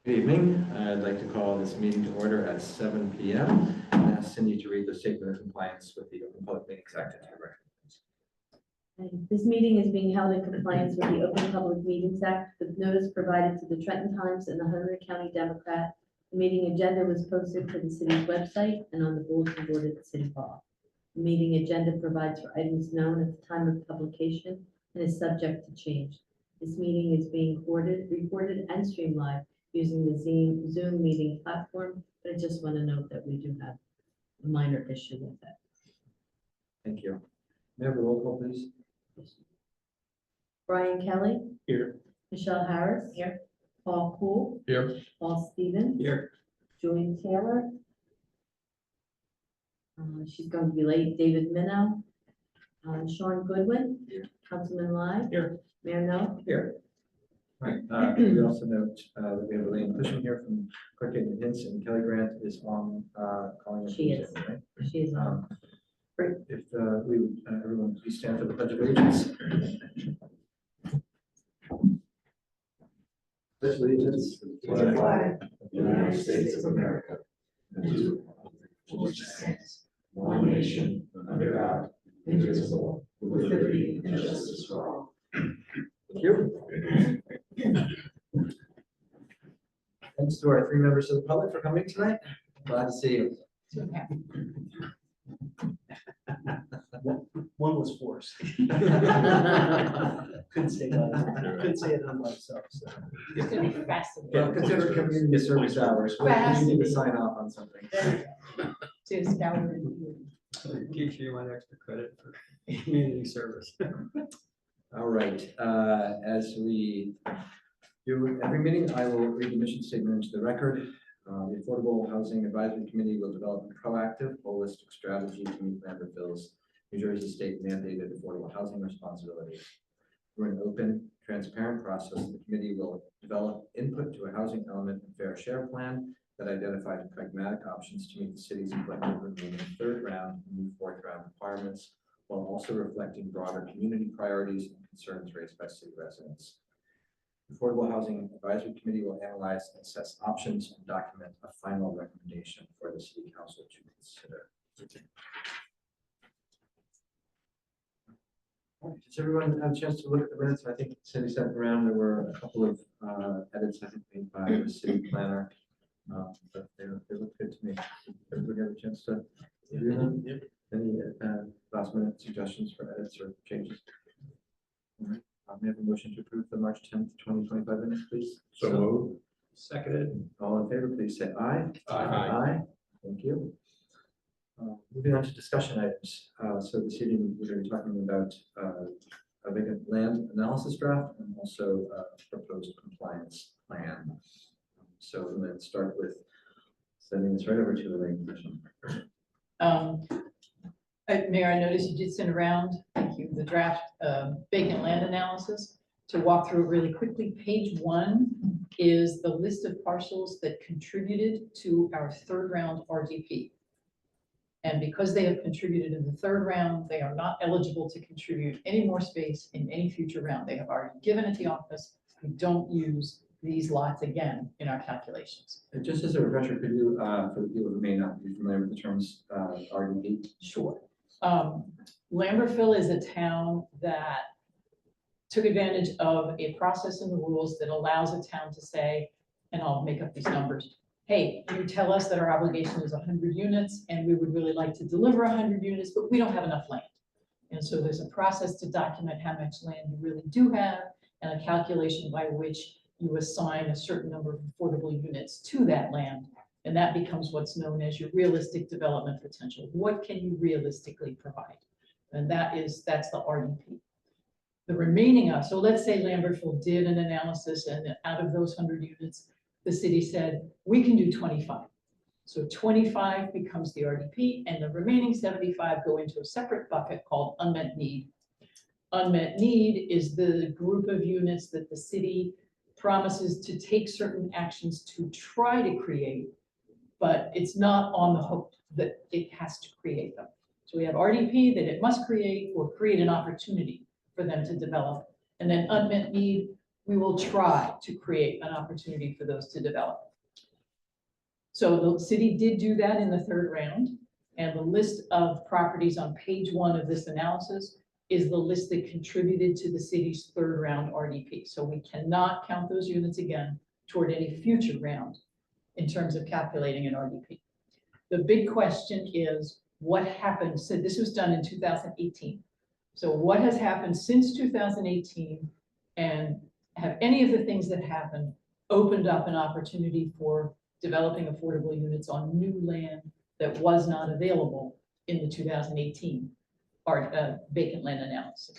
Good evening. I'd like to call this meeting to order at 7 p.m. and ask Cindy to read the statement of compliance with the Open Public Meetings Act into the record. This meeting is being held in compliance with the Open Public Meetings Act, with notice provided to the Trenton Times and the Hunter County Democrat. The meeting agenda was posted to the city's website and on the bulletin board at the City Hall. The meeting agenda provides for items known at the time of publication and is subject to change. This meeting is being recorded and streamed live using the Zoom meeting platform, but I just want to note that we do have a minor issue with that. Thank you. May I have a roll call, please? Brian Kelly. Here. Michelle Harris. Here. Paul Poole. Here. Paul Stevens. Here. Julian Taylor. She's going to be late. David Minnow. Sean Goodwin. Here. Councilman Lai. Here. Mayor No. Here. All right. We also note that we have Elaine Cushing here from Cricket and Hints, and Kelly Grant is on calling. She is. Right? She is on. Great. If we would, everyone please stand for the Pledge of Allegiance. Pledge allegiance to the flag of the United States of America and to the republic for which it stands, one nation, under God, indivisible, with liberty and justice for all. Thank you. Thanks to our three members of the public for coming tonight. Glad to see you. One was forced. Couldn't say it on myself. So. It's gonna be fascinating. Well, consider community service hours. We need to sign off on something. To scour it. Keeps you one extra credit for community service. All right. As we do every meeting, I will read the mission statement into the record. The Affordable Housing Advisory Committee will develop a proactive, holistic strategy to meet Lambertville's New Jersey state mandated affordable housing responsibilities. Through an open, transparent process, the committee will develop input to a housing element and fair share plan that identifies pragmatic options to meet the city's collective remaining third round and fourth round requirements, while also reflecting broader community priorities and concerns raised by city residents. The Affordable Housing Advisory Committee will analyze and assess options and document a final recommendation for the City Council to consider. Does everyone have a chance to look at the minutes? I think Cindy sent around. There were a couple of edits I think made by the city planner, but they look good to me. Everybody have a chance to review them? Yep. Any last minute suggestions for edits or changes? All right. May I have a motion to approve the March 10th, 2025 minutes, please? So moved. Seconded. All in favor, please say aye. Aye. Aye. Thank you. Moving on to discussion items. So this evening we're going to be talking about a vacant land analysis draft and also a proposed compliance plan. So I'm going to start with sending this right over to Elaine. Mayor, I noticed you did send around, thank you, the draft vacant land analysis. To walk through it really quickly, page 1 is the list of parcels that contributed to our third round RDP. And because they have contributed in the third round, they are not eligible to contribute any more space in any future round. They have already given at the office. We don't use these lots again in our calculations. And just as a refresher, could you, for the people who may not be familiar with the terms RDP? Sure. Lambertville is a town that took advantage of a process in the rules that allows a town to say, and I'll make up these numbers, hey, you tell us that our obligation is 100 units and we would really like to deliver 100 units, but we don't have enough land. And so there's a process to document how much land you really do have and a calculation by which you assign a certain number of affordable units to that land. And that becomes what's known as your realistic development potential. What can you realistically provide? And that's the RDP. The remaining, so let's say Lambertville did an analysis and out of those 100 units, the city said, we can do 25. So 25 becomes the RDP and the remaining 75 go into a separate bucket called unmet need. Unmet need is the group of units that the city promises to take certain actions to try to create, but it's not on the hook that it has to create them. So we have RDP that it must create or create an opportunity for them to develop. And then unmet need, we will try to create an opportunity for those to develop. So the city did do that in the third round, and the list of properties on page 1 of this analysis is the list that contributed to the city's third round RDP. So we cannot count those units again toward any future round in terms of calculating an RDP. The big question is what happened. So this was done in 2018. So what has happened since 2018, and have any of the things that happened opened up an opportunity for developing affordable units on new land that was not available in the 2018 vacant land analysis?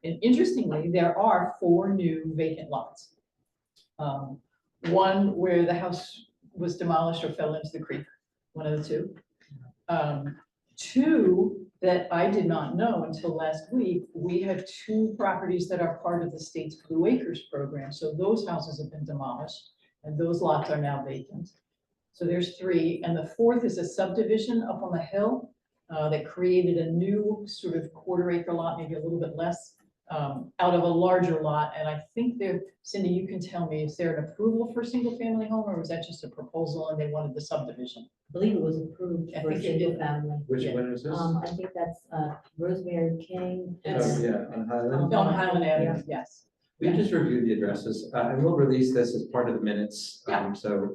And interestingly, there are 4 new vacant lots. One where the house was demolished or fell into the creek, one of the 2. 2 that I did not know until last week, we have 2 properties that are part of the state's Blue Acres program. So those houses have been demolished and those lots are now vacant. So there's 3. And the 4th is a subdivision up on the hill that created a new sort of quarter-acre lot, maybe a little bit less, out of a larger lot. And I think there, Cindy, you can tell me, is there an approval for single-family home, or was that just a proposal and they wanted the subdivision? I believe it was approved I for think they single did. family. Which one is this? I think that's Rosemary King. Oh, yeah, on Highland. On Highland Avenue, yes. We just reviewed the addresses, and we'll release this as part of the minutes, Yeah. so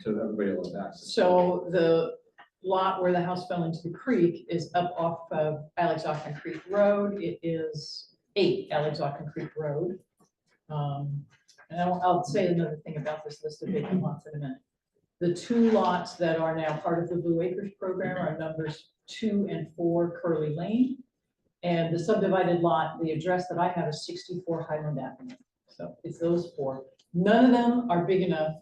everybody will have access. So the lot where the house fell into the creek is up off of Alex Ocken Creek Road. It is 8 Alex Ocken Creek Road. And I'll say another thing about this list of vacant lots in a minute. The 2 lots that are now part of the Blue Acres program are numbers 2 and 4 Curly Lane. And the subdivided lot, the address that I have is 64 Highland Avenue. So it's those 4. None of them are big enough.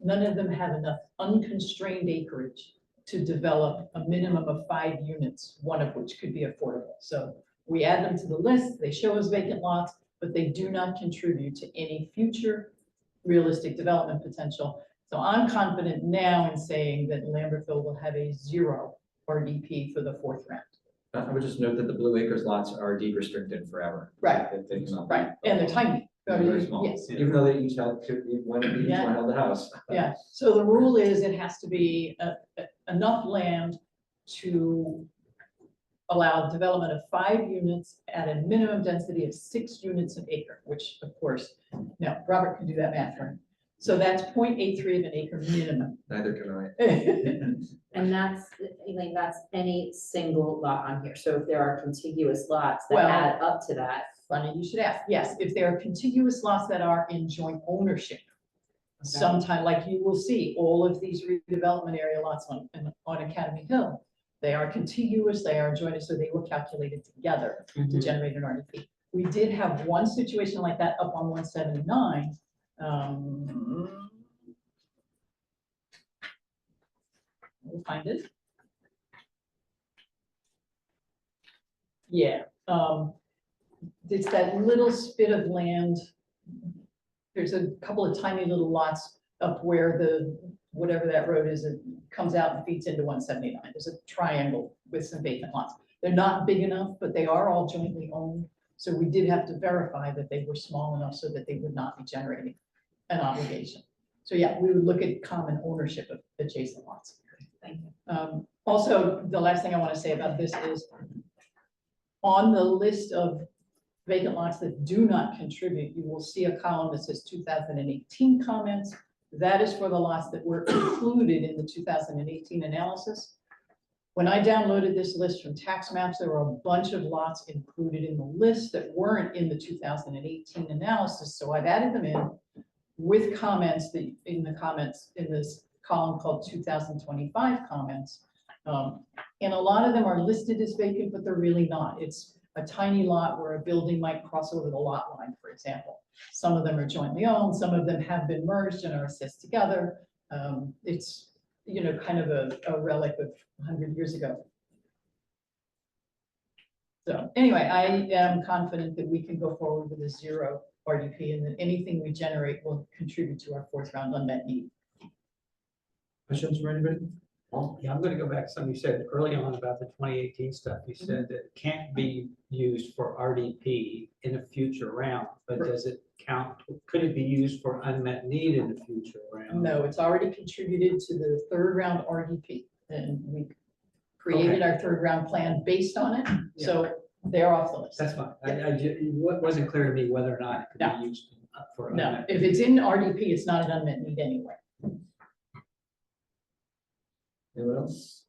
None of them have enough unconstrained acreage to develop a minimum of 5 units, one of which could be affordable. So we add them to the list. They show as vacant lots, but they do not contribute to any future realistic development potential. So I'm confident now in saying that Lambertville will have a 0 RDP for the 4th round. I would just note that the Blue Acres lots are deed restricted forever. Right. They cannot- Right, and they're tiny. They're very small, Yes, even though they each held, one of each Yeah. one held the house. yeah. So the rule is it has to be enough land to allow development of 5 units at a minimum density of 6 units an acre, which of course, now Robert can do that math for me. So that's 0.83 of an acre minimum. Neither can I. And that's, Elaine, that's any single lot on here. So if there are contiguous lots that Well- add up to that. Funny you should ask. Yes, if there are contiguous lots that are in joint ownership, sometime like you will see all of these redevelopment area lots on Academy Hill. They are contiguous, they are joined, so they were calculated together to generate an RDP. We did have one situation like that up on 179. We'll find it. Yeah, it's that little spit of land. There's a couple of tiny little lots up where the, whatever that road is, it comes out and feeds into 179. There's a triangle with some vacant lots. They're not big enough, but they are all jointly owned. So we did have to verify that they were small enough so that they would not be generating an obligation. So yeah, we would look at common ownership of adjacent lots. Thank you. Also, the last thing I want to say about this is on the list of vacant lots that do not contribute, you will see a column that says 2018 comments. That is for the lots that were included in the 2018 analysis. When I downloaded this list from tax maps, there were a bunch of lots included in the list that weren't in the 2018 analysis. So I've added them in with comments that in this column called 2025 comments. And a lot of them are listed as vacant, but they're really not. It's a tiny lot where a building might cross over the lot line, for example. Some of them are jointly owned, some of them have been merged and are assessed together. It's, you know, kind of a relic of 100 years ago. So anyway, I am confident that we can go forward with a 0 RDP and that anything we generate will contribute to our 4th round unmet need. Questions from anybody? Yeah, I'm gonna go back to something you said early on about the 2018 stuff. You said that it can't be used for RDP in a future round, but does it count? Could it be used for unmet need in a future round? No, it's already contributed to the third round RDP, and we created our third round plan based on it, so they're off the list. That's fine. It wasn't clear to me whether or not it could be used for No, unmet if need. it's in RDP, it's not an unmet need anyway. Anyone else?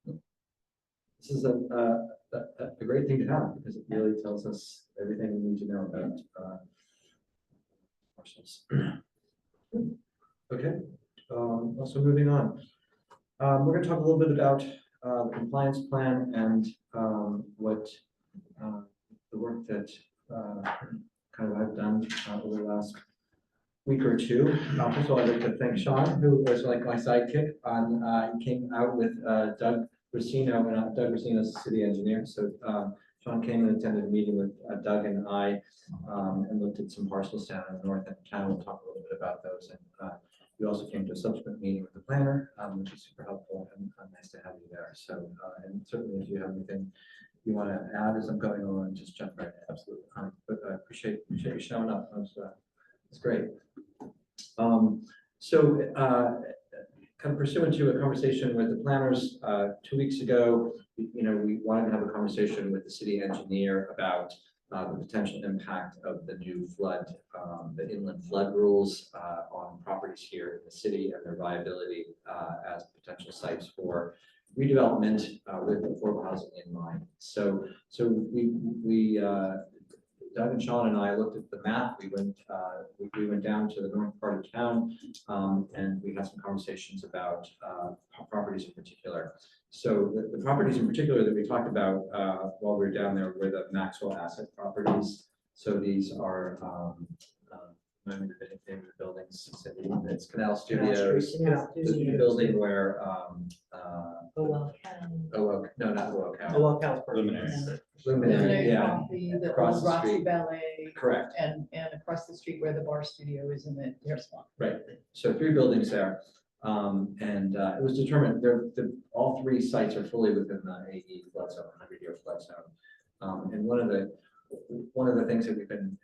This is a great thing to have because it really tells us everything we need to know about ourselves. Okay, also moving on. We're going to talk a little bit about the compliance plan and what the work that kind of I've done over the last week or two. First of all, I'd like to thank Sean, who was like my sidekick on, he came out with Doug Racino, and Doug Racino is the city engineer. So Sean came and attended a meeting with Doug and I and looked at some parcels down in the north end of town. We'll talk a little bit about those. And we also came to a subsequent meeting with the planner, which is super helpful and nice to have you there. So, and certainly if you have anything you want to add as I'm going on, just jump right in. Absolutely. But I appreciate you showing up. It's great. Kind of pursuant to a conversation with the planners 2 weeks ago, we wanted to have a conversation with the city engineer about the potential impact of the new flood, the inland flood rules on properties here in the city and their viability as potential sites for redevelopment with affordable housing in mind. So we Doug and Sean and I looked at the map. We went down to the north part of town and we had some conversations about properties in particular. So the properties in particular that we talked about while we were down there were the Maxwell asset properties. So these are the name of the buildings. It's Canal Studios, the building where no, not Oak. Luminary, yeah. Coffee, the Across old the Roxy street. Ballet. Correct. And across the street where the bar studio is in the restaurant. Right, so 3 buildings there. It was determined all 3 sites are fully within the AE flood zone, 100-year flood zone. And one of the things that we've been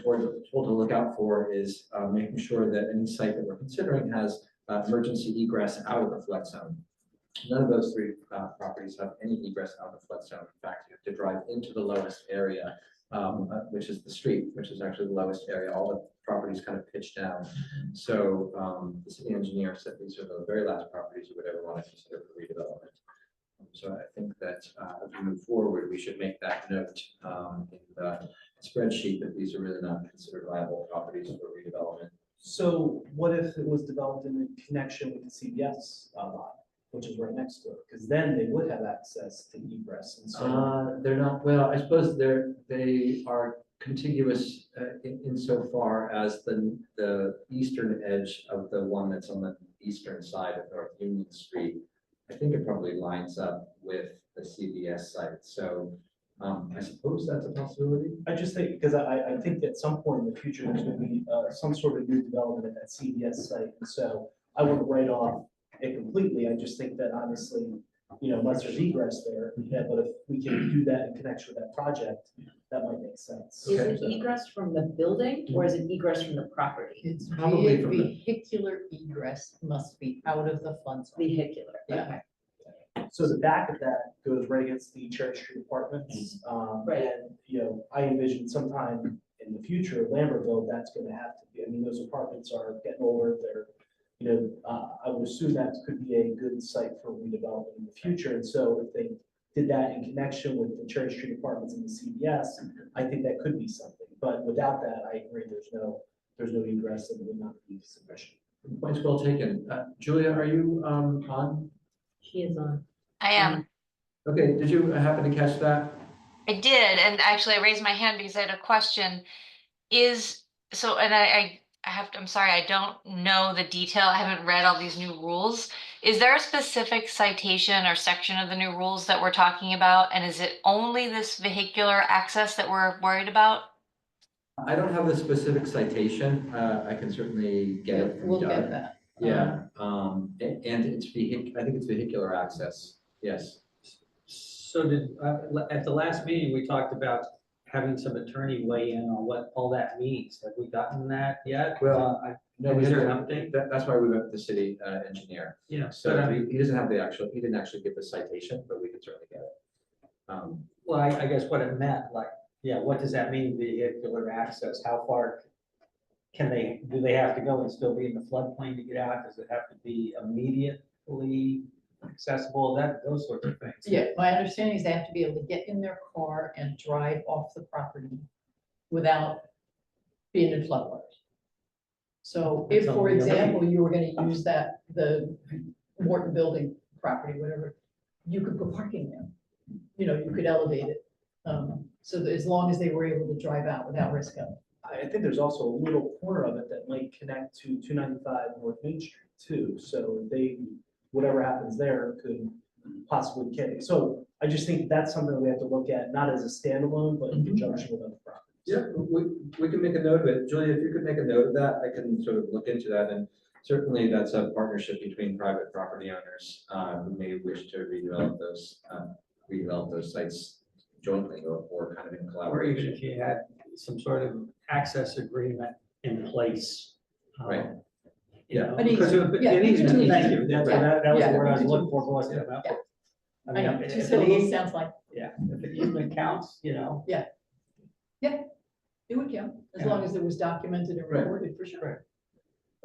told to look out for is making sure that any site that we're considering has emergency egress out of the flood zone. None of those 3 properties have any egress out of the flood zone. In fact, you have to drive into the lowest area, which is the street, which is actually the lowest area. All the properties kind of pitch down. So the city engineer said these are the very last properties you would ever want to consider for redevelopment. So I think that as we move forward, we should make that note in the spreadsheet that these are really not considered viable properties for redevelopment. So what if it was developed in connection with the CBS lot, which is right next to it? Because then they would have access to egress and so. They're not, well, I suppose they are contiguous insofar as the eastern edge of the one that's on the eastern side of North Union Street. I think it probably lines up with the CBS site. So I suppose that's a possibility. I just think, because I think at some point in the future, there's going to be some sort of new development at that CBS site. And so I wouldn't write off it completely. I just think that honestly, unless there's egress there, yeah, but if we can do that in connection with that project, that might make sense. Is it egress from the building or is it egress from the property? It's Probably from the- vehicular egress must be out of the flood zone. Vehicular, Yeah. okay. So the back of that goes right against the Cherry Street Apartments. Right. And, I envision sometime in the future, Lambertville, that's gonna have to be, those apartments are getting older, they're, I would assume that could be a good site for redevelopment in the future. And so if they did that in connection with the Cherry Street Apartments and the CBS, I think that could be something. But without that, I agree, there's no egress and it would not be sufficient. Points well taken. Julia, are you on? She is on. I am. Okay, did you happen to catch that? I did, and actually I raised my hand because I had a question. I'm sorry, I don't know the detail. I haven't read all these new rules. Is there a specific citation or section of the new rules that we're talking about? And is it only this vehicular access that we're worried about? I don't have the specific citation. I can certainly get it from We'll Doug. get that. Yeah, and it's I think it's vehicular access, yes. So did, at the last meeting, we talked about having some attorney weigh in on what all that means. Have we gotten that yet? Well, No, Is we there had an update? That's why we went with the city engineer. Yeah, So but I mean, he doesn't have he didn't actually give the citation, but we could certainly get it. well, I guess what it meant, like, yeah, what does that mean, vehicular access? How far do they have to go and still be in the floodplain to get out? Does it have to be immediately accessible? Those sorts of things. Yeah, my understanding is they have to be able to get in their car and drive off the property without being in floodwaters. So if, That's for only a example, you were gonna use the Morton Building property, whatever, you could put parking there. You know, you could elevate it, so that as long as they were able to drive out without risk of. I think there's also a little corner of it that might connect to 295 North Main Street too. So whatever happens there could possibly get. So I just think that's something that we have to look at, not as a standalone, but in conjunction with other properties. Yeah, we can make a note of it. Julia, if you could make a note of that, I can sort of look into that. And certainly that's a partnership between private property owners who may wish to redevelop those sites jointly or kind of in Or even collaboration. if you had some sort of access agreement in place. Right. You Yeah. know, An because easement. an Yeah, easement, it's an thank you. easement. That was Yeah. the word I was Yeah. looking for, wasn't it? Yeah. I I mean, know, if two the syllables eas- sounds like, yeah, if the easement counts, you know. it would count, as Yeah. long as it was documented and Right. recorded, for sure.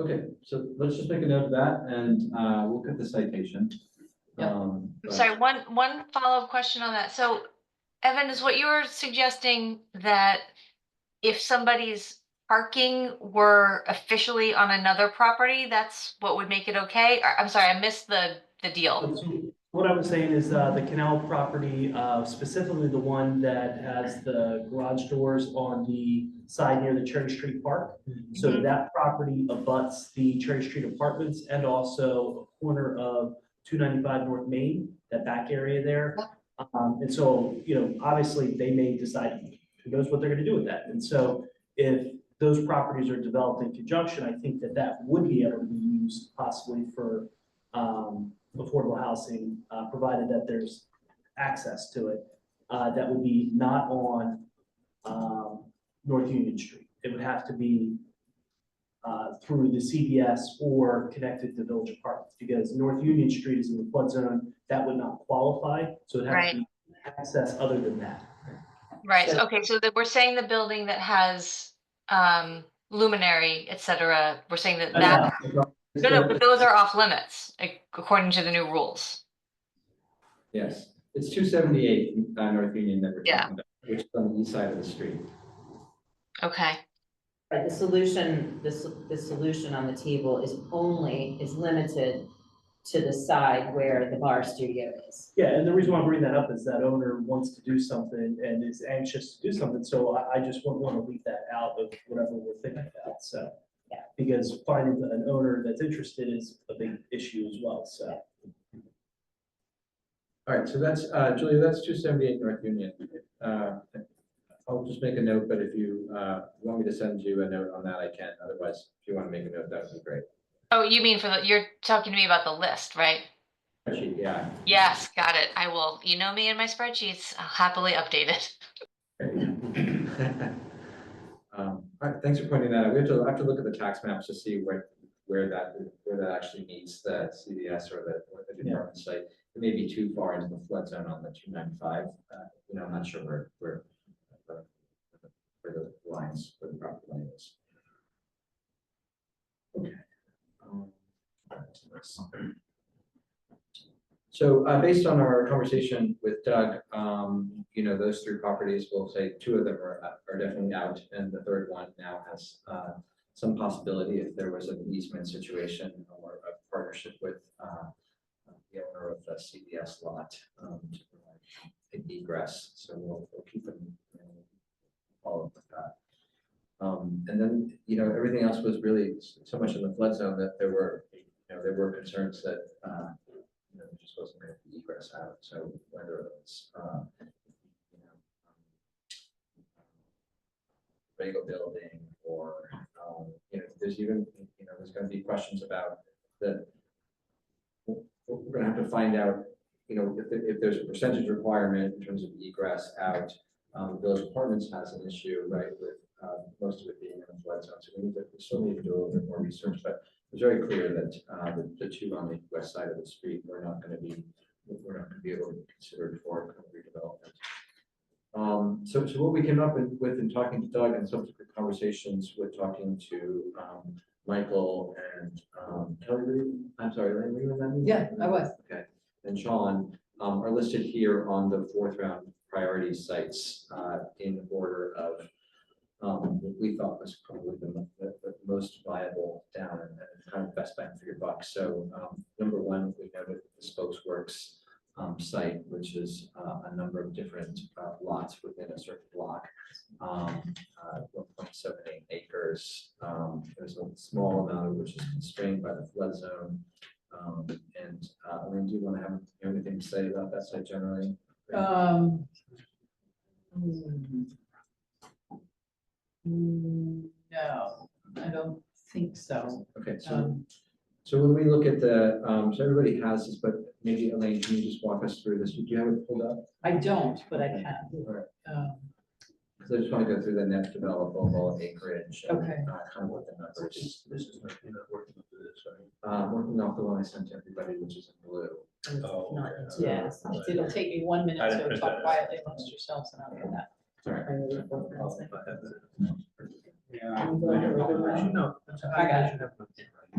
Okay, so let's just make a note of that and we'll get the citation. Yeah. I'm But- sorry, one follow-up question on that. So Evan, is what you were suggesting that if somebody's parking were officially on another property, that's what would make it okay? Or, I'm sorry, I missed the deal. So what I was saying is the canal property, specifically the one that has the garage doors on the side near the Cherry Street Park. So Mhm. that property abuts the Cherry Street Apartments and also a corner of 295 North Main, that back area there. And so, obviously they may decide, who knows what they're gonna do with that. And so if those properties are developed in conjunction, I think that would be able to be used possibly for affordable housing, provided that there's access to it. That would be not on North Union Street. It would have to be through the CDS or connected to Village Apartments, because North Union Street is in the flood zone, that would not qualify, so it has to be access other than that. Right, So- okay, so that we're saying the building that has luminary, et cetera, we're saying that no, but those are off limits, according to the new rules. Yes, it's 278 North Union that we're Yeah. talking about, which is on the east side of the street. Okay, Right, the solution, the solution on the table is limited to the side where the bar studio is. Yeah, and the reason why I bring that up is that owner wants to do something and is anxious to do something, so I just wouldn't want to leave that out of whatever we're thinking about, so. Yeah. Because finding an owner that's interested is a big issue as well, so. All right, so that's, Julia, that's 278 North Union. I'll just make a note, but if you want me to send you a note on that, I can. Otherwise, if you want to make a note, that would be great. oh, you mean you're talking to me about the list, right? Spreadsheet, yeah. Yes, got it, I will, you know me and my spreadsheets, I'll happily update it. All right, thanks for pointing that out. We have to look at the tax maps to see where that actually meets the CDS or the department site. It may be too far into the flood zone on the 295. I'm not sure where the lines, where the property line is. Okay. So based on our conversation with Doug, those three properties, we'll say two of them are definitely out, and the third one now has some possibility if there was an easement situation or a partnership with the owner of the CBS lot to provide an egress. So we'll keep them follow up with that. And then everything else was really so much in the flood zone that there were concerns that there just wasn't going to be egress out. So whether it's Regal building or there's even there's going to be questions about that we're gonna have to find out, if there's a percentage requirement in terms of egress out. Village Apartments has an issue, right, with most of it being in a flood zone, so we still need to do a little bit more research, but it's very clear that the two on the west side of the street, we're not gonna be able to be considered for kind of redevelopment. So what we came up with in talking to Doug and subsequent conversations with talking to Michael and Kelly, I'm sorry, Elaine, were you in that meeting? Yeah, I was. Okay, and Sean are listed here on the fourth round priority sites in order of what we thought was probably the most viable down and kind of best bang for your buck. So number one, we noted the Spokesworks site, which is a number of different lots within a certain block, 1.78 acres. There's a small amount of which is constrained by the flood zone. And I mean, do you want to have anything to say about that site generally? No, I don't think so. Okay, so Um, so when we look at the, so everybody has this, but maybe Elaine, can you just walk us through this? Do you have it pulled up? I don't, but I Okay. can. All right. Um, So I just want to go through the net developable acreage. And, Okay. kind of what the numbers. This is not, you're not working up to this, right? Working off the one I sent to everybody, which is in blue. Oh, Not okay. into- Yes, it'll take me 1 minute, I didn't so print talk that out. quietly amongst yourselves and I'll do that. Sorry. Oh, I have that. Yeah. No, I got it.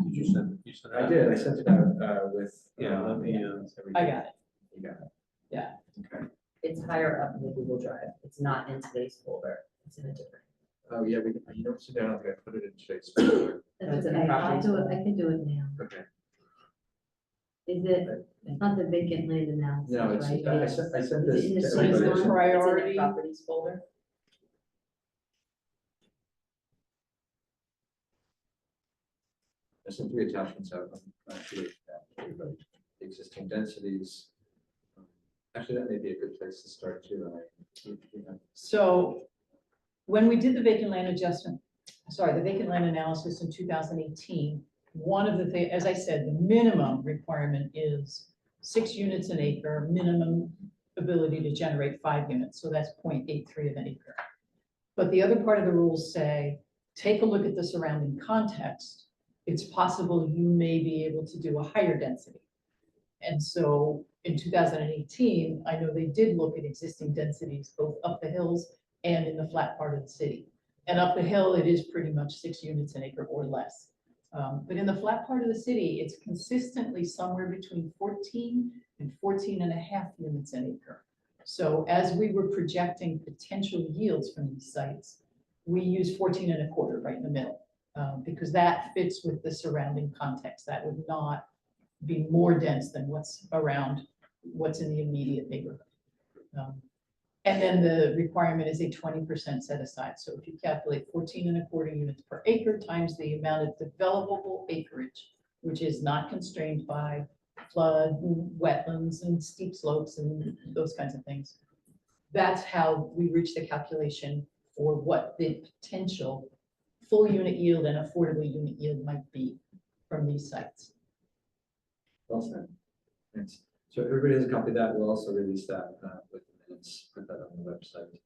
Did you send it I out? did. I sent it out with. Yeah, let me, everything. I got it. You got it. Yeah. Okay. It's higher up in the Google Drive. It's not in today's folder. It's in a different. Oh, yeah, you don't sit down. I put it in today's folder. That's That's in the okay, I'll properties do it, folder. I can do it now. Okay. Is it, it's not the vacant land analysis, No, it's, right? I sent Is this it in the to same everybody. one? It's in Priority. the properties folder. There's some 3 attachments out. To everybody. The existing densities. Actually, that may be a good place to start too. So when we did the vacant land adjustment, the vacant land analysis in 2018, one of the things, as I said, the minimum requirement is 6 units an acre, minimum ability to generate 5 units. So that's 0.83 of an acre. But the other part of the rules say, take a look at the surrounding context. It's possible you may be able to do a higher density. And so in 2018, I know they did look at existing densities, both up the hills and in the flat part of the city. And up the hill, it is pretty much 6 units an acre or less. But in the flat part of the city, it's consistently somewhere between 14 and 14.5 units an acre. So as we were projecting potential yields from these sites, we use 14.25 right in the middle, because that fits with the surrounding context. That would not be more dense than what's around, what's in the immediate neighborhood. And then the requirement is a 20% set aside. So if you calculate 14.25 units per acre times the amount of developable acreage, which is not constrained by flood, wetlands, and steep slopes, and those kinds of things. That's how we reach the calculation for what the potential full unit yield and affordable unit yield might be from these sites. Well said. Thanks. So everybody has a copy of that. We'll also release that with the minutes, put that on the website.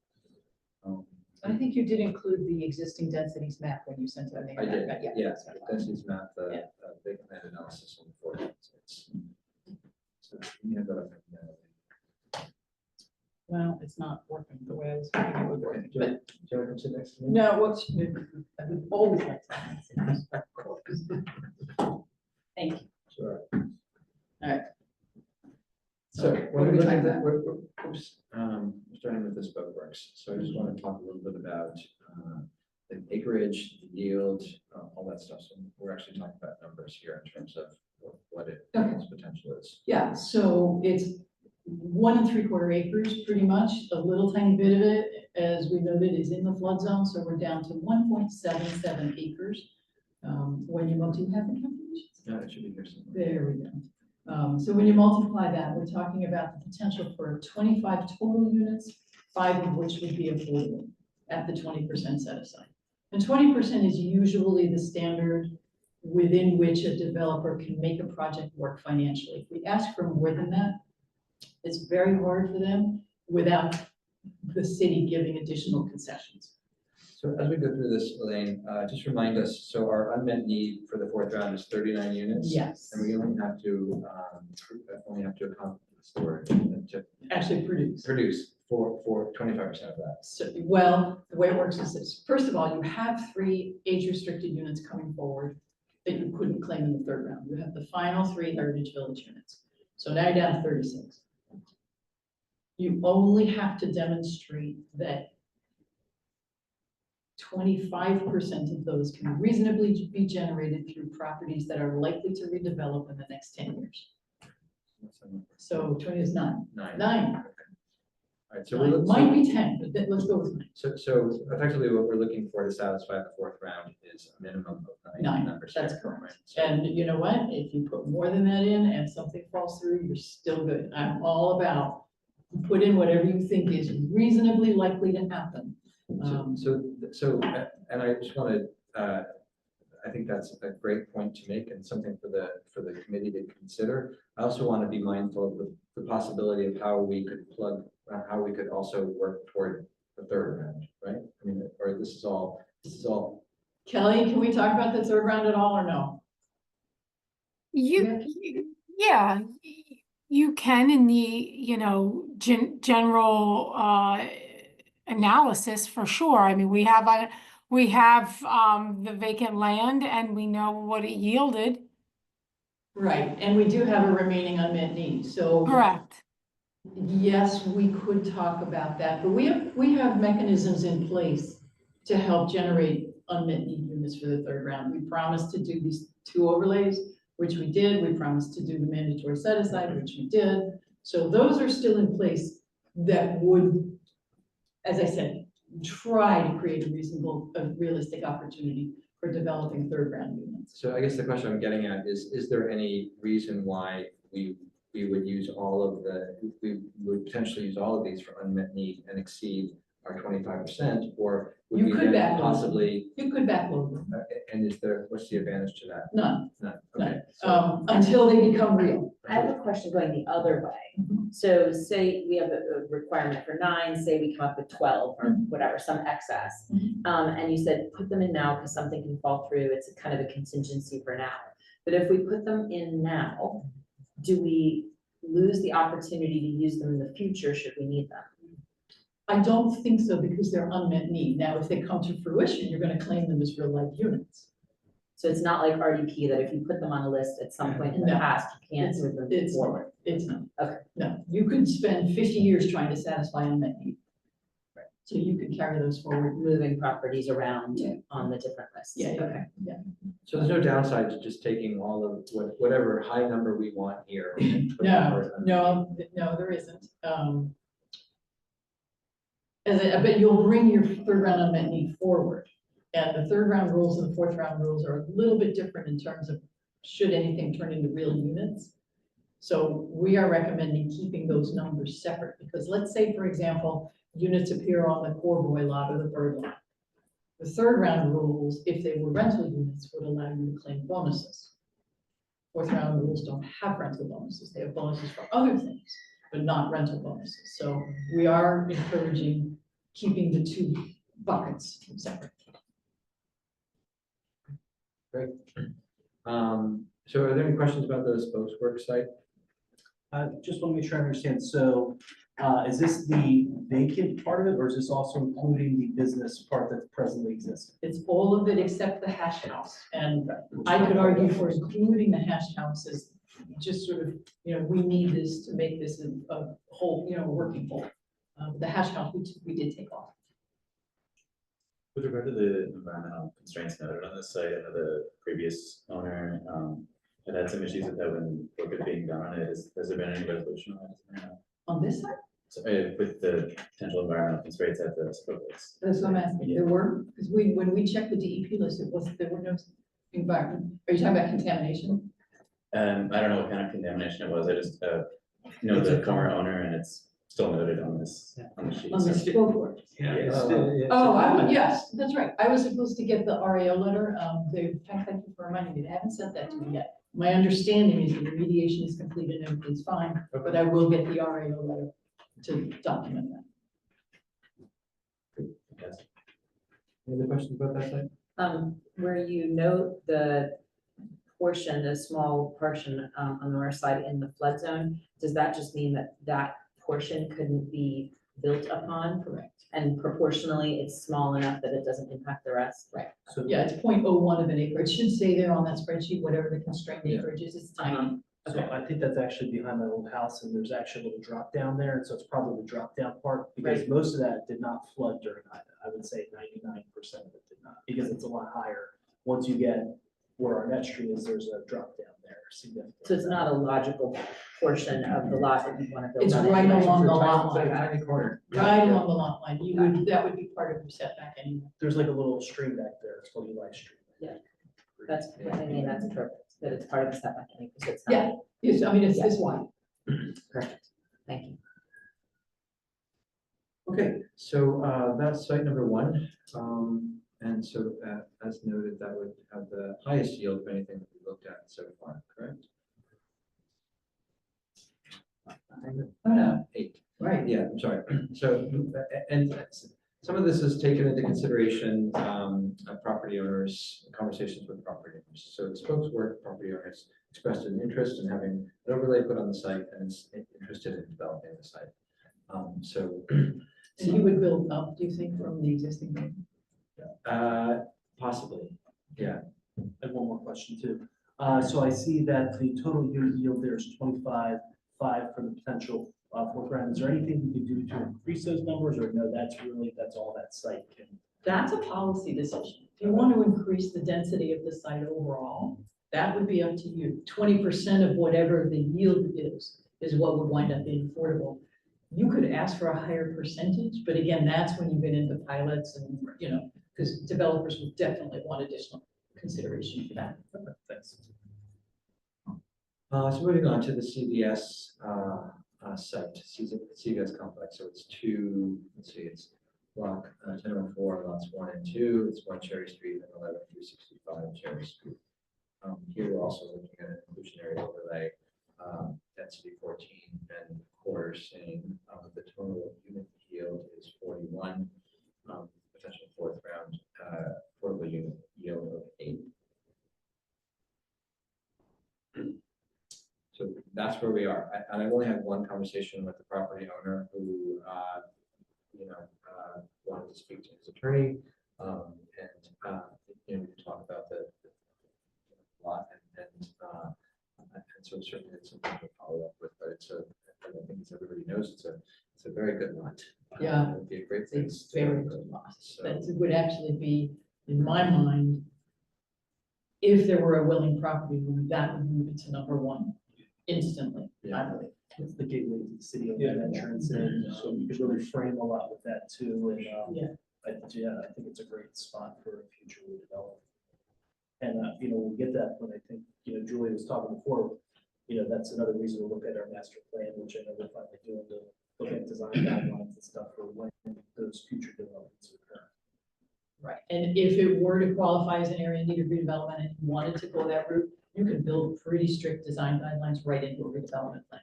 I think you did include the existing densities map when you sent it. I did, Yeah. yes. Densities map, the Yeah. vacant land analysis on the four. So you have that up there. Well, it's not working the way I was hoping it would work, Do you but want to come sit next to me? no, what's, I would always like to. Thank you. Sure. All right. So What when are we we look at talking the, about? we're starting with the spoke works. So I just want to talk a little bit about the acreage, the yield, all that stuff. So we're actually talking about numbers here in terms of what its potential is. Yeah, so it's 1 3/4 acres, pretty much. A little tiny bit of it, as we noted, is in the flood zone, so we're down to 1.77 acres. When you have the calculations? No, it should be here somewhere. There we go. So when you multiply that, we're talking about the potential for 25 total units, 5 of which would be affordable at the 20% set aside. And 20% is usually the standard within which a developer can make a project work financially. If we ask for more than that, it's very hard for them without the city giving additional concessions. So as we go through this, Elaine, just remind us, so our unmet need for the fourth round is 39 units? Yes, And we only have to accomplish or to actually produce. produce for 25% of that. So, well, the way it works is this. First of all, you have 3 age-restricted units coming forward that you couldn't claim in the third round. You have the final 3 Heritage Village units. So now you're down to 36. You only have to demonstrate that 25% of those can reasonably be generated through properties that are likely to redevelop in the next 10 years. So 20 is 9. 9. 9. All right, so Nine. we're, Might be 10, but let's go with 9. so effectively what we're looking for to satisfy the fourth round is a minimum of 9 9, members. that's right? correct. So- And you know what? If you put more than that in and something falls through, you're still good. I'm all about put in whatever you think is reasonably likely to happen. And I just wanted, I think that's a great point to make and something for the committee to consider. I also want to be mindful of the possibility of how we could how we could also work toward the third round, right? I mean, or this is all. Kelly, can we talk about the third round at all or no? Yeah, you can in the, general analysis for sure. I mean, we have the vacant land and we know what it yielded. Right, and we do have a remaining unmet need, so. Correct. Yes, we could talk about that, but we have mechanisms in place to help generate unmet need units for the third round. We promised to do these 2 overlays, which we did. We promised to do the mandatory set aside, which we did. So those are still in place that would, as I said, try to create a realistic opportunity for developing third round units. So I guess the question I'm getting at is there any reason why we would use we would potentially use all of these for unmet need and exceed our 25%, or would You we could then backload them. possibly, You could backload them, and what's the advantage to that? none, None, none. okay. So- Until they become real. I have a question going the other way. Mhm. So say we have a requirement for 9, say we come up with 12 or whatever, some excess. Mhm. And you said, put them in now because something can fall through. It's a kind of a contingency for now. But if we put them in now, do we lose the opportunity to use them in the future should we need them? I don't think so because they're unmet need. Now, if they come to fruition, you're gonna claim them as real life units. So it's not like RDP that if you put them on a list at some point in the No. past, you can't move them It's- forward. It's not. Okay. No, you could spend 50 years trying to satisfy unmet need. Right. So you could carry those forward. Moving properties around Yeah. on the different lists. Yeah, yeah, Okay. yeah. So there's no downside to just taking all of whatever high number we want here. and putting it towards unmet need. No, there isn't. But you'll bring your third round unmet need forward. And the third round rules and the fourth round rules are a little bit different in terms of should anything turn into real units. So we are recommending keeping those numbers separate because let's say, for example, units appear on the core boy lot or the bird lot. The third round rules, if they were rental units, would allow you to claim bonuses. Fourth round rules don't have rental bonuses. They have bonuses for other things, but not rental bonuses. So we are encouraging keeping the 2 buckets separate. Great. So are there any questions about the spokeswork site? Just want to make sure I understand. So is this the vacant part of it, or is this also including the business part that presently exists? It's all of it except the hash house. And I could argue for including the hash house as just sort of, we need this to make this a whole, working whole. The hash house, we did take off. With regard to the environmental constraints noted on this site, I know the previous owner had some issues with that when work is being done on it. Has there been any resolution on that? On this side, So, with the potential environmental constraints at the spokes? that's what I'm asking. There were, because when we checked the DEP list, there were no environment. Are you talking about contamination? I don't know what kind of contamination it was. I just know It's a the former owner and it's still noted on this, Yeah. on the sheet. On the so- spoke work. Yeah. Yeah. Oh, yes, that's right. I was supposed to get the RAO letter. In fact, thank you for reminding me. They haven't sent that to me yet. My understanding is the remediation is completed and everything's fine, but I will get the RAO letter to document that. Yes. Any other questions about that site? Where you note the portion, the small portion, on the north side in the flood zone, does that just mean that that portion couldn't be built upon? Correct. And proportionally, it's small enough that it doesn't impact the rest? Right. So Yeah, it's 0.01 of an acre. It should say there on that spreadsheet, whatever the constrained acreage is, it's tiny. So I think that's actually behind my old house, and there's actually a little drop down there, and so it's probably the drop down part, because Right. most of that did not flood during Ida. I would say 99% of it did not, because it's a lot higher. Once you get where our net street is, there's a drop down there significant. So it's not a logical portion of the lot that you want to build It's on. right anyway. along the It's a tiny- lot it's a line. Tiny corner. Right along the lot line. You would, that would be part of your setback anyway. There's like a little stream back there, it's called Eli Street. That's, I mean, that's perfect, that it's part of the setback anyway, so it's Yeah. not, Yes, I mean, it's this wide. perfect, thank you. Okay, so that's site number one. And so as noted, that would have the highest yield of anything that we looked at so far, correct? Oh, no. 8. Right. Yeah, I'm sorry. So, and some of this is taken into consideration, property owners, conversations with property owners. So it's folks where property owners expressed an interest in having an overlay put on the site and is interested in developing the site. So And he would build up, do you think, from the existing building? possibly, yeah. I have one more question too. So I see that the total unit yield there is 25.5 for the potential fourth round. Is there anything we could do to increase those numbers, or no, that's all that site can? That's a policy decision. If you want to increase the density of the site overall, that would be up to you. 20% of whatever the yield is what would wind up being affordable. You could ask for a higher percentage, but again, that's when you get into pilots and, because developers would definitely want additional consideration for that. Thanks. So moving on to the CVS site, CVS complex. So it's let's see, it's block 1004, lots 1 and 2. It's 1 Cherry Street and 11 through 65 Cherry Street. Here we're also looking at an inclusionary overlay, density 14 and quarter, saying the total unit yield is 41. Potential fourth round affordable unit yield of 8. So that's where we are. And I've only had one conversation with the property owner who, wanted to speak to his attorney. We talk about the lot and so certainly it's something to follow up with, but I think as everybody knows, it's a very good lot. Yeah. It'd be a great place. It's to very go. good lot. So, That would actually be, in my mind, if there were a willing property owner, that would move it to number 1 instantly, I believe. It's the gateway to the city of Yeah. entrance, and so we could really frame a lot with that too, and, Yeah. I think it's a great spot for future redevelopment. And, we'll get that when I think, Julie was talking before, that's another reason to look at our master plan, which I know we're finally doing, to look at design guidelines and stuff for when those future developments occur. Right, and if it were to qualify as an area in need of redevelopment and you wanted to go that route, you could build pretty strict design guidelines right into a redevelopment plan.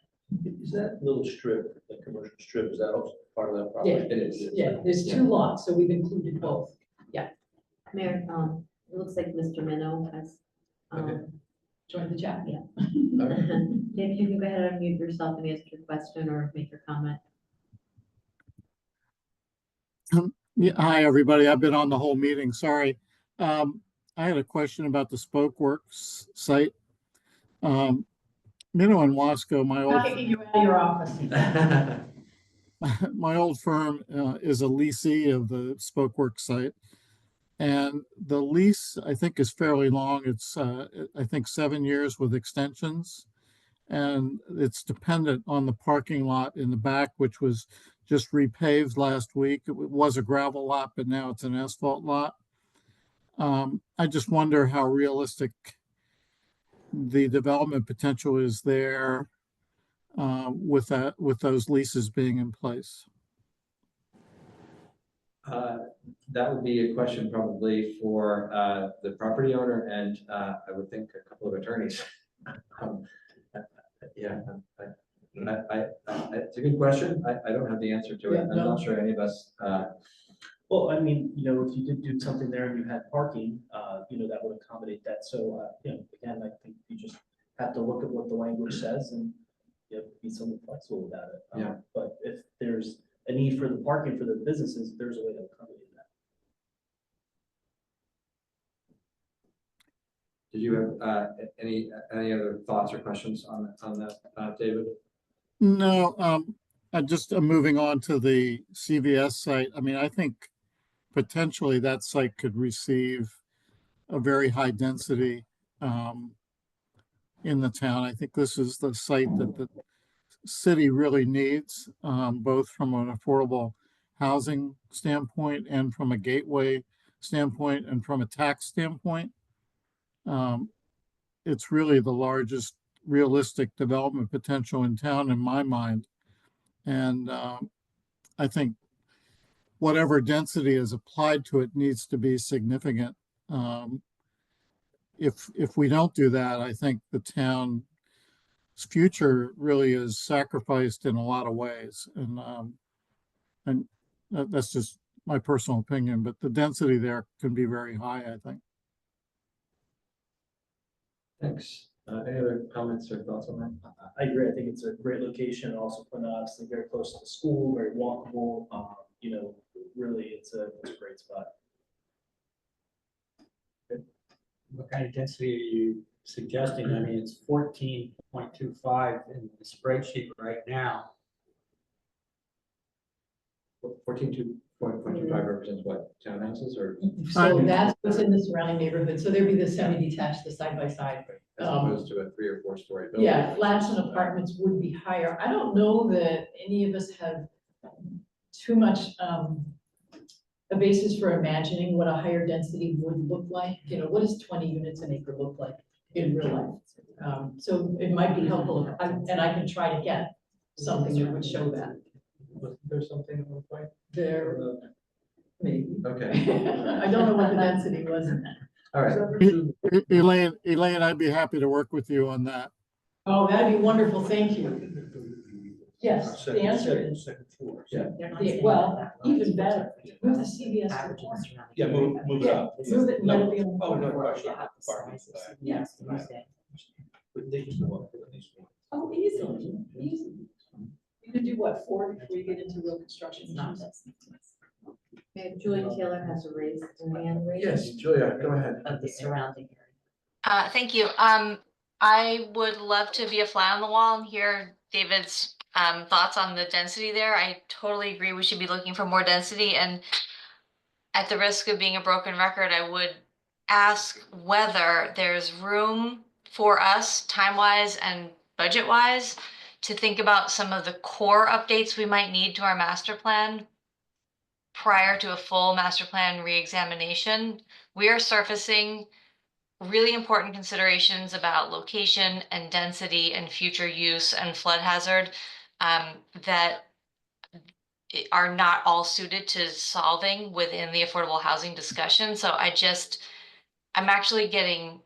Is that little strip, the commercial strip, is that also part of that property? Yeah, it is. Yeah, there's 2 lots, so we've included both. Mayor, it looks like Mr. Minnow has, Okay. Join the chat. Yeah. All right. if you can go ahead and unmute yourself and ask your question or make your comment. Yeah, hi, everybody. I've been on the whole meeting. Sorry. I had a question about the Spoke Works site. Minnow and Wasco, Not kicking you out of your office. my old firm is a leasee of the Spoke Works site. And the lease, I think, is fairly long. It's, I think, 7 years with extensions. And it's dependent on the parking lot in the back, which was just repaved last week. It was a gravel lot, but now it's an asphalt lot. I just wonder how realistic the development potential is there. with those leases being in place? That would be a question probably for the property owner and I would think a couple of attorneys. Um, Yeah, it's a good question. I don't have the answer to it. Yeah, I'm no. not sure any of us, Well, I mean, if you did do something there and you had parking, that would accommodate that. So, again, I think you just have to look at what the language says and be somewhat flexible about it. Yeah. But if there's a need for the parking for the businesses, there's a way to accommodate that. did you have any other thoughts or questions on that, David? No, I'm moving on to the CVS site. I mean, I think potentially that site could receive a very high density in the town. I think this is the site that the city really needs, both from an affordable housing standpoint and from a gateway standpoint and from a tax standpoint. It's really the largest realistic development potential in town in my mind. And I think whatever density is applied to it needs to be significant. If we don't do that, I think the town's future really is sacrificed in a lot of ways. And that's just my personal opinion, but the density there can be very high, I think. Thanks. Any other comments or thoughts on that? I agree. I think it's a great location. Also, obviously very close to the school, very walkable. Really, it's a great spot. What kind of density are you suggesting? I mean, it's 14.25 in the spreadsheet right now. 14.25 represents what, townhouses or So that's what's in the surrounding neighborhood. So there'd be the semi-detached, the side by side. as opposed to a 3 or 4 story building? Yeah, flats and apartments would be higher. I don't know that any of us have too much a basis for imagining what a higher density would look like. What does 20 units an acre look like in real life? So it might be helpful, and I can try to get something that would show that. There's something on the point? There, maybe. Okay, I don't know what the density was in that. all right. Elaine, I'd be happy to work with you on that. Oh, that'd be wonderful. Thank you. Yes, the answer is, Second floor. Yeah. well, even better. Move the CVS to the corner. Yeah, move it up. Move it and let it be on the Oh, no corner. question. Parking. Yes. But they just want to put these ones. Oh, easily, easily. You could do what, 4 before you get into real construction? Okay, Julia Taylor has a raised hand raised. Yes, Julia, go ahead. Of the surrounding area. Thank you. I would love to be a fly on the wall and hear David's thoughts on the density there. I totally agree. We should be looking for more density, and at the risk of being a broken record, I would ask whether there's room for us time-wise and budget-wise to think about some of the core updates we might need to our master plan prior to a full master plan reexamination. We are surfacing really important considerations about location and density and future use and flood hazard that are not all suited to solving within the affordable housing discussion. So I'm actually getting,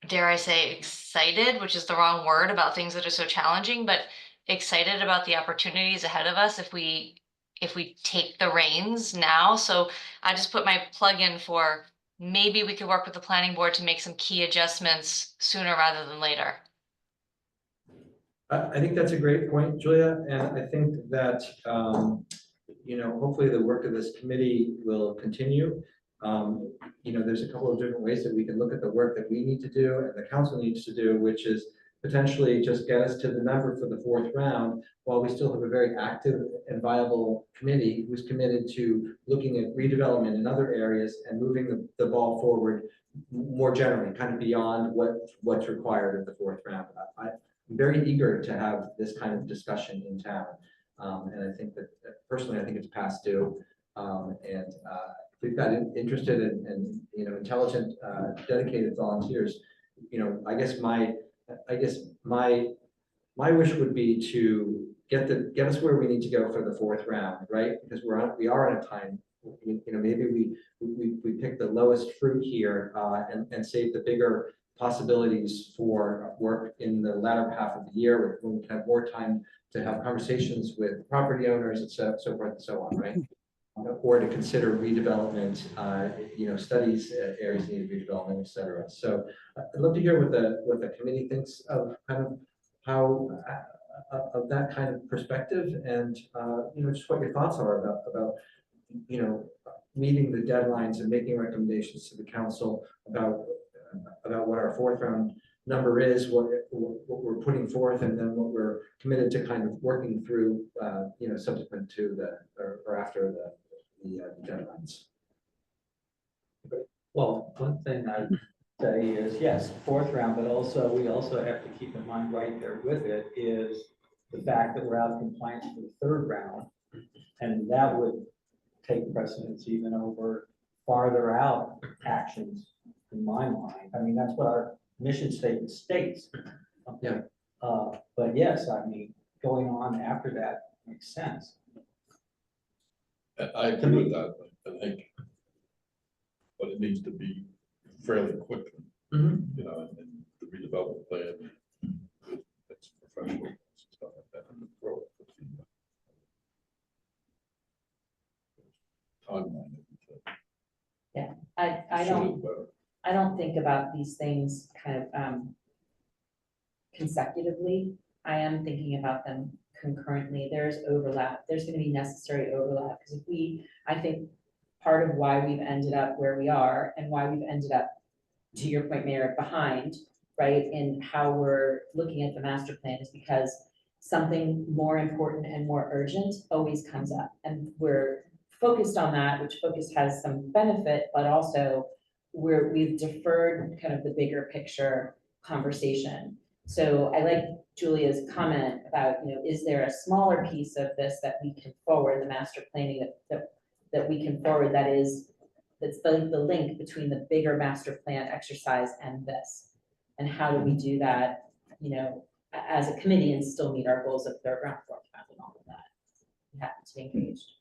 dare I say, excited, which is the wrong word, about things that are so challenging, but excited about the opportunities ahead of us if we take the reins now. So I just put my plug in for maybe we could work with the planning board to make some key adjustments sooner rather than later. I think that's a great point, Julia, and I think that, hopefully the work of this committee will continue. There's a couple of different ways that we can look at the work that we need to do and the council needs to do, which is potentially just get us to the number for the 4th round, while we still have a very active and viable committee who's committed to looking at redevelopment in other areas and moving the ball forward more generally, kind of beyond what's required of the 4th round. I'm very eager to have this kind of discussion in town. And I think that personally, I think it's past due. If we've got interested and intelligent, dedicated volunteers, I guess my my wish would be to get us where we need to go for the fourth round, right? Because we are on a time, maybe we pick the lowest fruit here, and save the bigger possibilities for work in the latter half of the year when we have more time to have conversations with property owners, and so forth and so on, right? Or to consider redevelopment, studies, areas need redevelopment, et cetera. So I'd love to hear what the committee thinks of kind of how, of that kind of perspective, and, just what your thoughts are about meeting the deadlines and making recommendations to the council about what our fourth round number is, what we're putting forth, and then what we're committed to kind of working through, subsequent to or after the deadlines. Well, one thing I'd say is, yes, fourth round, but also, we also have to keep in mind right there with it is the fact that we're out of compliance for the third round. And that would take precedence even over farther out actions, in my mind. I mean, that's what our mission statement states. Yeah. But yes, I mean, going on after that makes sense. I agree with that, but I think, but it needs to be fairly quickly, and the redevelopment plan, it's professional stuff like that, and the growth. Timeline. Yeah, I don't think about these things kind of consecutively. I am thinking about them concurrently. There's overlap. There's going to be necessary overlap, because I think part of why we've ended up where we are, and why we've ended up, to your point, Mayor, behind, right, in how we're looking at the master plan, is because something more important and more urgent always comes up, and we're focused on that, which focus has some benefit, but also we've deferred kind of the bigger picture conversation. So I like Julia's comment about, is there a smaller piece of this that we can forward, the master planning that we can forward, that's the link between the bigger master plan exercise and this, and how do we do that, as a committee, and still meet our goals of third round, fourth round, and all of that. We have to be engaged.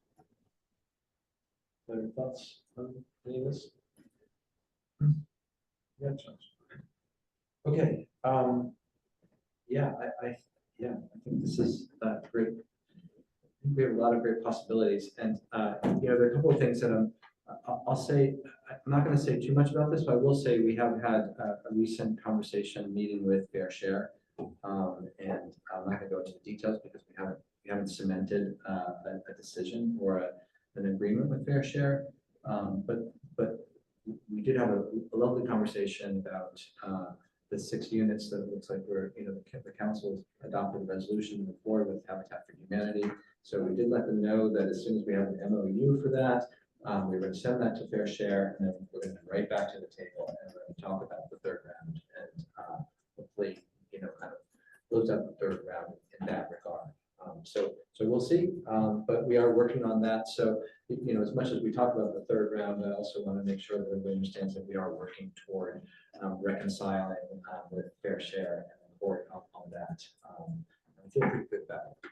Other thoughts on any of this? Yeah, Josh. Okay. I think this is great. We have a lot of great possibilities, and there are a couple of things that I'll say. I'm not going to say too much about this, but I will say we have had a recent conversation meeting with Fair Share, and I'm not going to go into the details because we haven't cemented a decision or an agreement with Fair Share, but we did have a lovely conversation about the 6 units that it looks like the council's adopted a resolution to move forward with Habitat for Humanity. So we did let them know that as soon as we have an MOU for that, we're going to send that to Fair Share, and then we're going to come right back to the table, and we're going to talk about the third round, and hopefully, kind of close out the third round in that regard. So we'll see, but we are working on that. So, as much as we talk about the third round, I also want to make sure that everybody understands that we are working toward reconciling with Fair Share and report on that. I feel pretty good about it.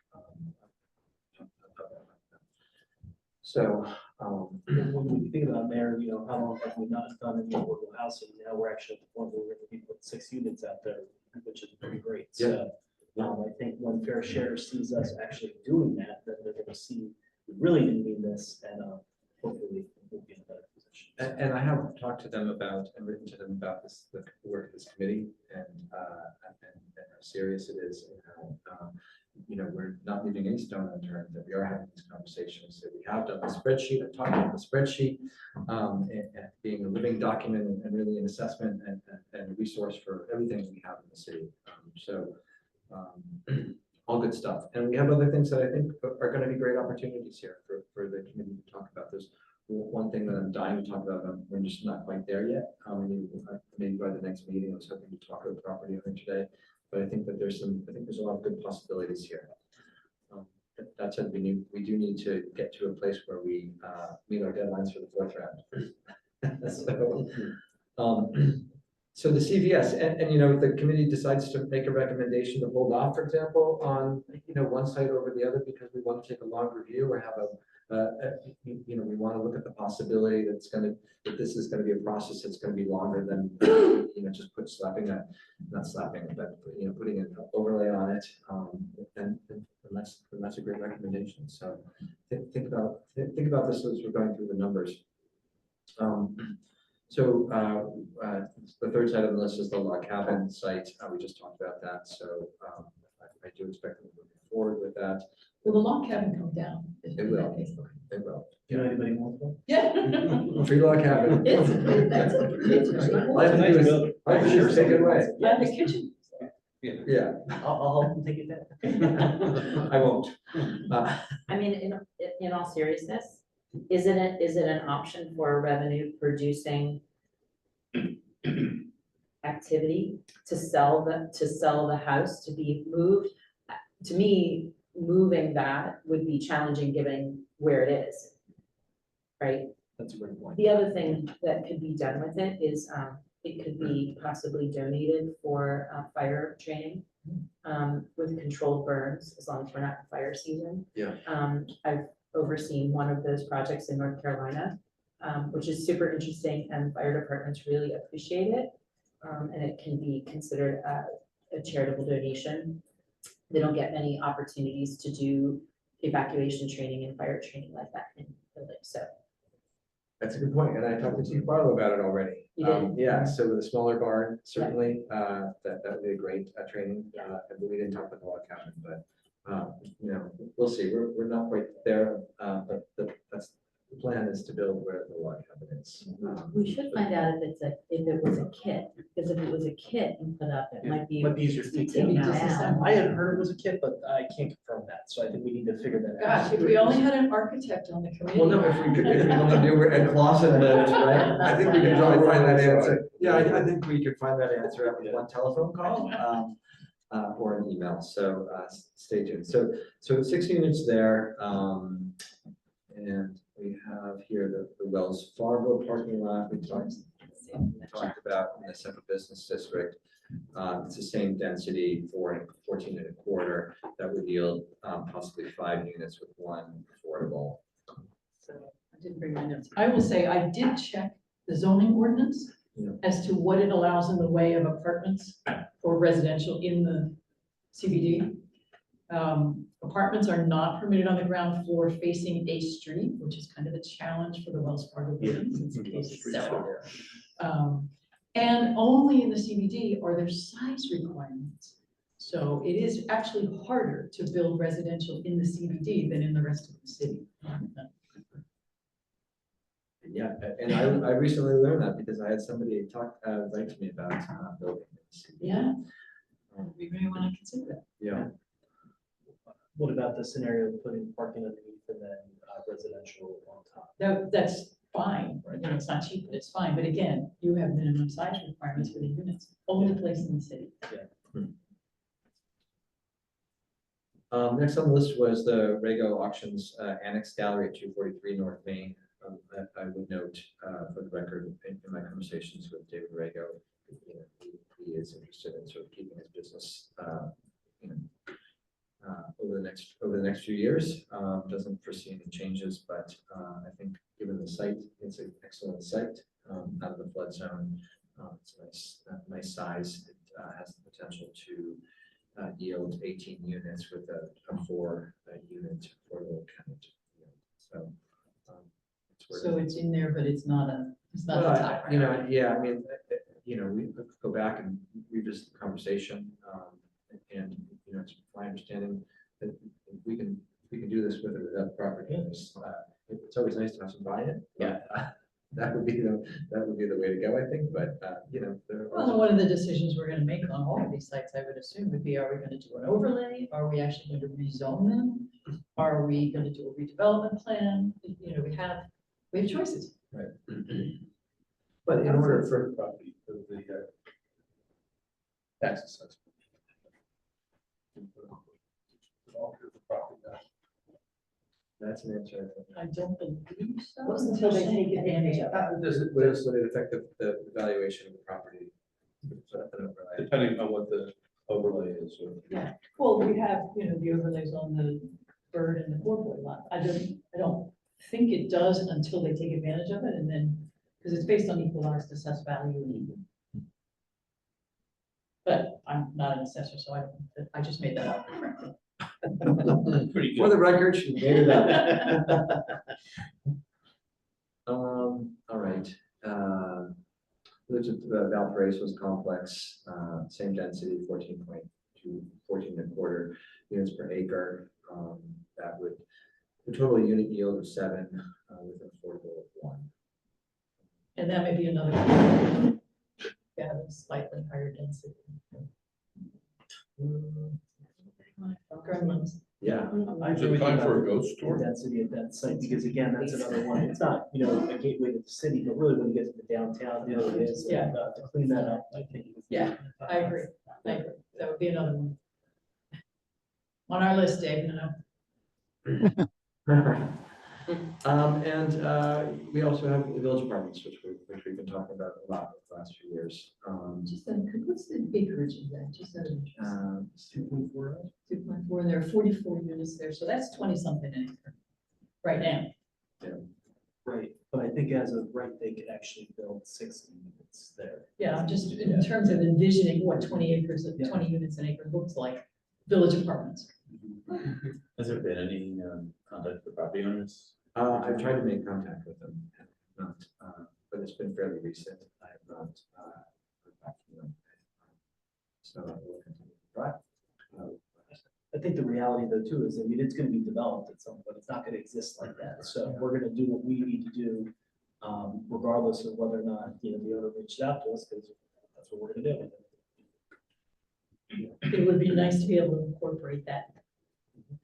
So, when we think about Mayor, how long have we not done any affordable housing? Now we're actually at the point where we're going to be putting 6 units out there, which is pretty great. So, I think when Fair Share sees us actually doing that, then they're going to see we really didn't mean this, and hopefully we'll be in a better position. And I have talked to them about and written to them about the work of this committee, and how serious it is, and how we're not leaving any stone unturned, that we are having these conversations, that we have done the spreadsheet. I'm talking about the spreadsheet and being a living document, and really an assessment and a resource for everything we have in the city. All good stuff. And we have other things that I think are going to be great opportunities here for the committee to talk about. There's one thing that I'm dying to talk about, we're just not quite there yet. Maybe by the next meeting, I was hoping to talk to the property owner today, but I think that there's a lot of good possibilities here. That said, we do need to get to a place where we meet our deadlines for the fourth round. So the CVS, and you know, if the committee decides to make a recommendation to hold off, for example, on, you know, one site over the other because we want to take a longer view or have you know, we want to look at the possibility that this is gonna be a process that's gonna be longer than, you know, just not slapping, but, you know, putting an overlay on it, and that's a great recommendation. So think about this as we're going through the numbers. So the third side of the list is the log cabin site. We just talked about that. So I do expect them moving forward with that. Will the log cabin come down? It will. It will. Do you know anybody more? Yeah. Free log cabin. All I have to do is take it away. Yeah, the kitchen. Yeah, I'll help them take it down. I won't. I mean, in all seriousness, is it an option for a revenue producing activity to sell the house, to be moved? To me, moving that would be challenging given where it is, right? That's a great point. The other thing that could be done with it is, it could be possibly donated for fire training with controlled burns, as long as we're not in fire season. Yeah. I've overseen one of those projects in North Carolina, which is super interesting, and fire departments really appreciate it. And it can be considered a charitable donation. They don't get many opportunities to do evacuation training and fire training like that in buildings, so. That's a good point, and I talked to Chief Barlow about it already. You did? Yeah, so with a smaller barn, certainly, that would be a great training. And we didn't talk about the log cabin, but, you know, we'll see. We're not quite there, but that's, the plan is to build where the log cabin is. We should find out if it was a kit, because if it was a kit and put up, it might be. Might be easier to take taken down. down. I had heard it was a kit, but I can't confirm that, so I think we need to figure that out. Gosh, if we only had an architect on the committee. Well, no, if we only knew where Ed Clausen lived, right? I think we could probably find that answer. Yeah, I think we could find that answer after one telephone call, or an email. So, stay tuned. So 6 units there, and we have here the Wells Fargo parking lot we talked about in the central business district. It's the same density, 14 and a quarter, that would yield possibly 5 units with one affordable. So I didn't bring my notes. I will say, I did check the zoning ordinance Yeah. as to what it allows in the way of apartments or residential in the CBD. Apartments are not permitted on the ground floor facing a street, which is kind of a challenge for the Wells Fargo buildings in case it's several. And only in the CBD are there size requirements. So it is actually harder to build residential in the CBD than in the rest of the city. Yeah, and I recently learned that because I had somebody write to me about building. Yeah. We may want to consider that. Yeah. What about the scenario of putting parking underneath and then residential on top? That's fine, you know, it's not cheap, but it's fine, but again, you have minimum size requirements for the units, only place in the city. Next on the list was the Rego Auctions Annex Gallery at 243 North Main. I would note for the record, in my conversations with David Rego, you know, he is interested in sort of keeping his business, you know, over the next few years. Doesn't foresee any changes, but I think given the site, it's an excellent site out of the flood zone. It's a nice size. It has the potential to yield 18 units with a 4 unit affordable tenant. So. So it's in there, but it's not the top. You know, yeah, I mean, you know, we could go back and revisit the conversation, and, you know, it's my understanding that we can do this with or without property owners. It's always nice to have some buy-in. Yeah. That would be the way to go, I think, but, you know. Well, and one of the decisions we're gonna make on all of these sites, I would assume, would be, are we gonna do an overlay? Are we actually going to rezone them? Are we gonna do a redevelopment plan? You know, we have choices. Right. But in order for, Property, the tax assessment. that's an answer. I don't believe so. What's until they take advantage of it? Would it affect the valuation of the property? Depending on what the overlay is. Yeah, well, we have, the overlays on the bird and the corporate lot. I don't think it does until they take advantage of it and then, because it's based on equalized assessed value. But I'm not an assessor, so I just made that up. Pretty For the record, she made it up. All right. Village of Valparaiso's complex, same density, 14.1 units per acre. That would, the total unit yield of 7, with an affordable of 1. And that may be another, yeah, a slightly higher density. Gremlins. Yeah. I Is agree it with you time for a about ghost the story? density of that site, because again, that's another one, it's not, a gateway to the city, but really when you get to the downtown, it really is. Yeah. To clean that up, I think. Yeah, I agree. That would be another one. On our list, Dave, And we also have the village apartments, which we've been talking about a lot the last few years. Just, what's the acreage of that? Just out of interest. 2.4. 2.4, and there are 44 units there, so that's 20 something an acre right now. Right, but I think as of right, they could actually build 60 units there. Yeah, I'm just in terms of envisioning what 20 acres of Yeah. 20 units an acre looks like, village apartments. Has there been any contact with the property owners? I've tried to make contact with them, and not, but it's been fairly recent. I have not heard back from them. So I will continue to try. I think the reality though too is, it's gonna be developed at some point, it's not gonna exist like that, so we're gonna do what we need to do, regardless of whether or not, the owner reached out to us, because that's what we're gonna do. It would be nice to be able to incorporate that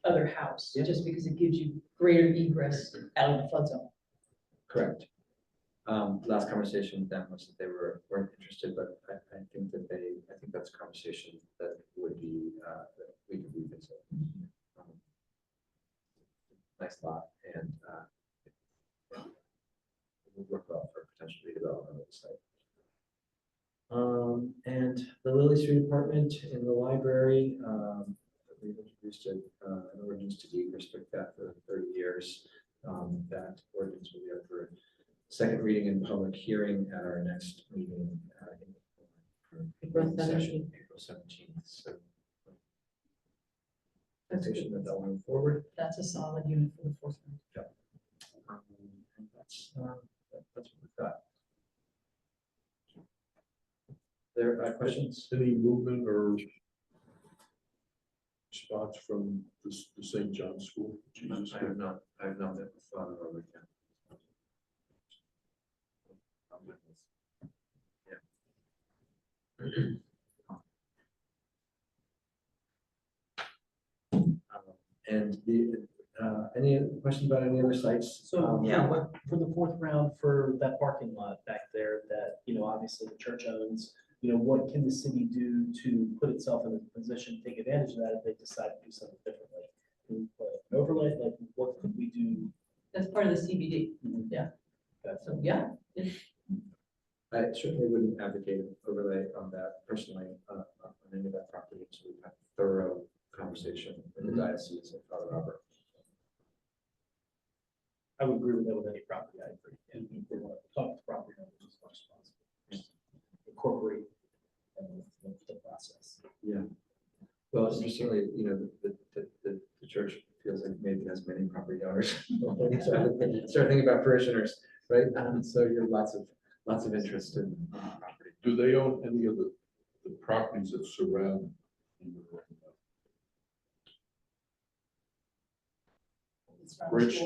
other house, Yeah. just because it gives you greater egress out of the flood zone. Correct. Last conversation with them was that they weren't interested, but I think that's a conversation that would be, that we could revisit. Nice lot, and it would work well for potential redevelopment of the site. And the Lily Street apartment in the library, we've introduced an ordinance to restrict that for 30 years. That ordinance will be up for second reading and public hearing at our next meeting. April 17th. April 17th. So expectation that they'll move forward. That's a solid unit for the fourth one. And that's what we've got. There are questions? Any movement or response from the St. John's School? Jesus. I have not met with Father Robert yet. And any questions about any other sites? So, what, for the fourth round for that parking lot back there that, obviously the church owns, what can the city do to put itself in a position to take advantage of that if they decide to do something differently? Can we put an overlay, like what could we do? That's part of the CBD. Okay. So, yeah, I certainly wouldn't advocate an overlay on that personally, on any of that property, so we've had a thorough conversation with the diocese and Father Robert. I would agree with that with any property, I agree. And we want to talk to property owners as much as possible. Just incorporate the process. Yeah. Well, it's interestingly, the church feels like maybe has many property owners. Start thinking about parishioners, right? So you have lots of interest in property. Do they own any of the properties that surround? Rich,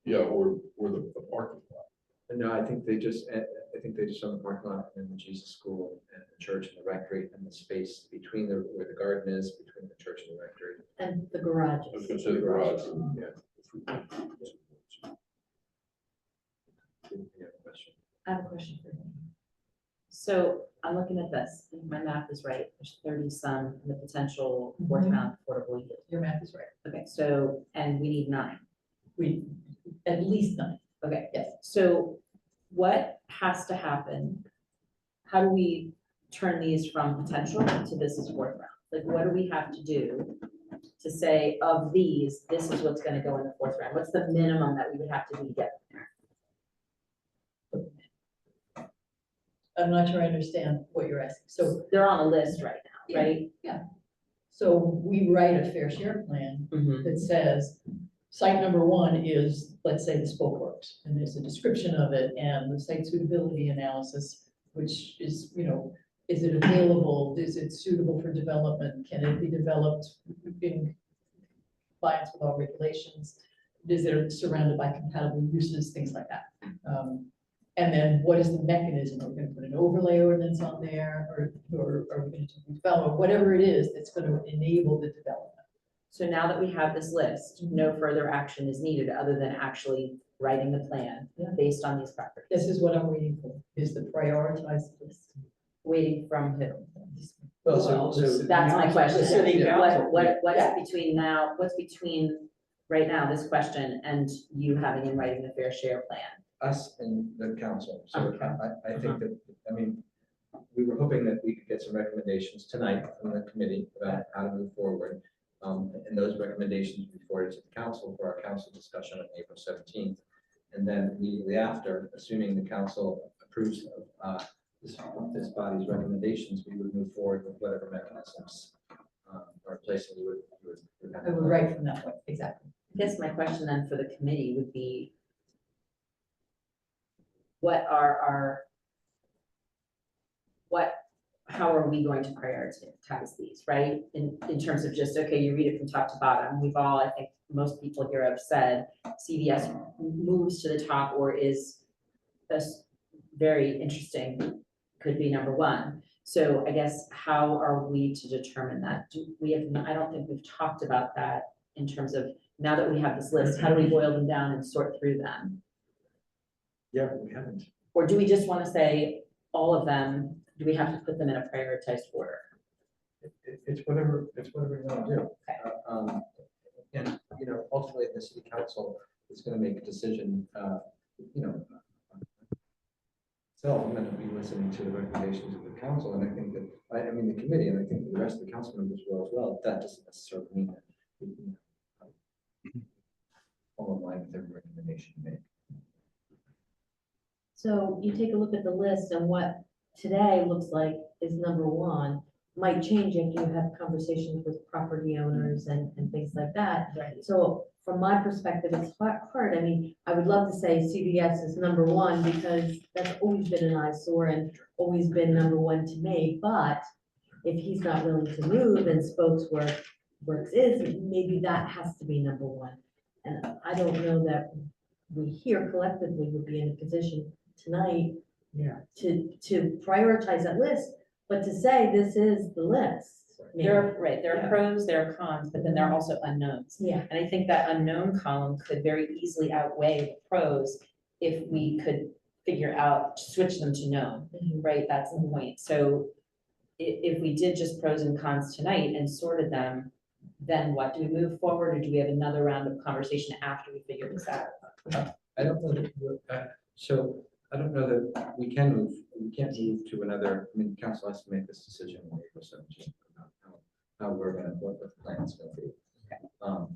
yeah, or the parking lot? No, I think they just own the parking lot and the Jesus School and the church and the rectory and the space between where the garden is, between the church and the rectory. And the garage. I was gonna say the garage, yeah. You have a question? I have a question for you. So I'm looking at this, if my math is right, there's 30 some in the potential fourth round affordable yield. your math is right. Okay, so, and we need 9. We, at least 9. Okay, yes. So what has to happen? How do we turn these from potential to this is fourth round? Like, what do we have to do to say of these, this is what's gonna go in the fourth round? What's the minimum that we would have to do to get there? I'm not sure I understand what you're asking. So, They're on a list right now, right? so we write a fair share plan Mhm. that says, site number one is, let's say, the Spoke Works, and there's a description of it and the site suitability analysis, which is, you know, is it available? Is it suitable for development? Can it be developed in compliance with all regulations? Is it surrounded by compatible uses, things like that? And then what is the mechanism? Are we gonna put an overlay ordinance on there, or are we gonna develop, whatever it is that's gonna enable the development? So now that we have this list, no further action is needed other than actually writing the plan Yeah. based on these properties. This is what I'm waiting for, is the prioritized list. Waiting from who? Well, Well, so this- That's my question. The city council. What's between now, what's between right now, this question, and you having and writing the fair share plan? us and the council. So Okay. I think that, I mean, we were hoping that we could get some recommendations tonight from the committee about how to move forward. And those recommendations be forwarded to the council for our council discussion on April 17th. And then immediately after, assuming the council approves of this body's recommendations, we would move forward with whatever mechanisms or placing you would have. I would write from that way, exactly. I guess my question then for the committee would be, how are we going to prioritize these, right? In terms of just, okay, you read it from top to bottom. We've all, I think, most people here have said CVS moves to the top or is this very interesting, could be number one. So I guess how are we to determine that? I don't think we've talked about that in terms of, now that we have this list, how do we boil them down and sort through them? Yeah, we haven't. Or do we just want to say all of them, do we have to put them in a prioritized order? It's whatever you want to do. Okay. And, you know, ultimately, the city council is going to make a decision, you know, so I'm going to be listening to the recommendations of the council, and I think that, I mean, the committee, and I think the rest of the council members will as well. That doesn't necessarily mean that we can fall in line with every recommendation you make. So you take a look at the list and what today looks like is number one, might change if you have conversations with property owners and things like that. Right. So from my perspective, it's hard. I mean, I would love to say CVS is number one because that's always been an eyesore and always been number one to me. But if he's not willing to move and Works is, maybe that has to be number one. And I don't know that we here collectively would be in a position tonight Yeah. to prioritize that list, but to say this is the list. There are Yeah. pros, there are cons, but then there are also unknowns. Yeah. And I think that unknown column could very easily outweigh the pros if we could figure out, switch them to known, right? That's the point. So if we did just pros and cons tonight and sorted them, then what? Do we move forward or do we have another round of conversation after we figure this out? I don't know that, so I don't know that we can't move to another, I mean, council has to make this decision on April 17th about how we're gonna, what the plan's gonna be.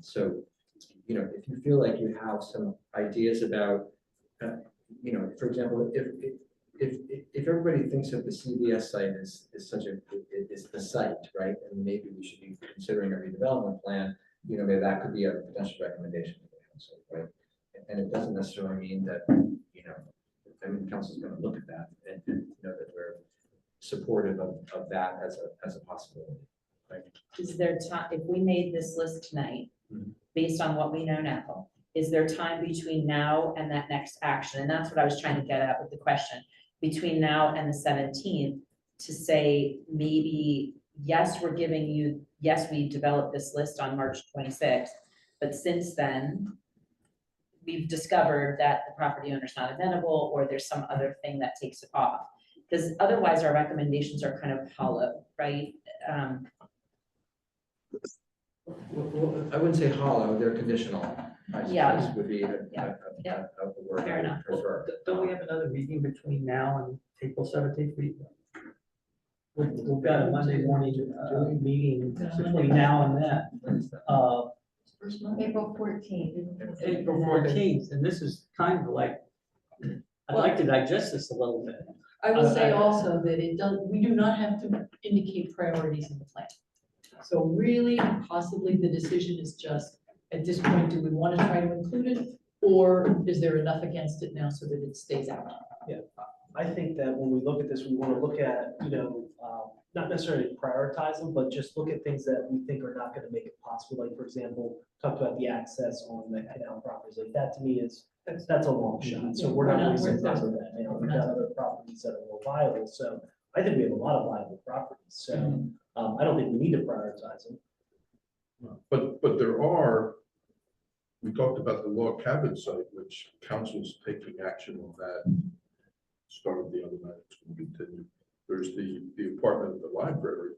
So, you know, if you feel like you have some ideas about, you know, for example, if everybody thinks that the CVS site is such a, is the site, right? And maybe we should be considering a redevelopment plan, you know, maybe that could be a potential recommendation to the council, right? And it doesn't necessarily mean that, you know, I mean, the council's gonna look at that and you know, that we're supportive of that as a possibility, right? Is there time, if we made this list tonight, Mhm. based on what we know now, is there time between now and that next action? And that's what I was trying to get at with the question. Between now and the 17th, to say maybe, yes, we're giving you, yes, we developed this list on March 26th, but since then, we've discovered that the property owner's not amenable or there's some other thing that takes it off. Because otherwise our recommendations are kind of hollow, right? Well, I wouldn't say hollow, they're conditional. I Yeah. suppose would be Yeah. a word Fair I would enough. prefer. Don't we have another meeting between now and April 17th? We've got a Monday morning meeting between now and then. April 14th. April 14th, and this is kind of like, I'd like to digest this a little bit. I will say also that we do not have to indicate priorities in the plan. So really, possibly the decision is just, at this point, do we want to try to include it? Or is there enough against it now so that it stays out? I think that when we look at this, we want to look at, not necessarily prioritize them, but just look at things that we think are not going to make it possible. Like, for example, talked about the access on the canal properties. Like that to me is, that's a long shot. So we're not really supposed to that. We've got other properties that are more viable. So I think we have a lot of viable properties. So I don't think we need to prioritize them. But there are, we talked about the log cabin site, which council's taking action on that. Started the other night, it's going to continue. There's the apartment at the library.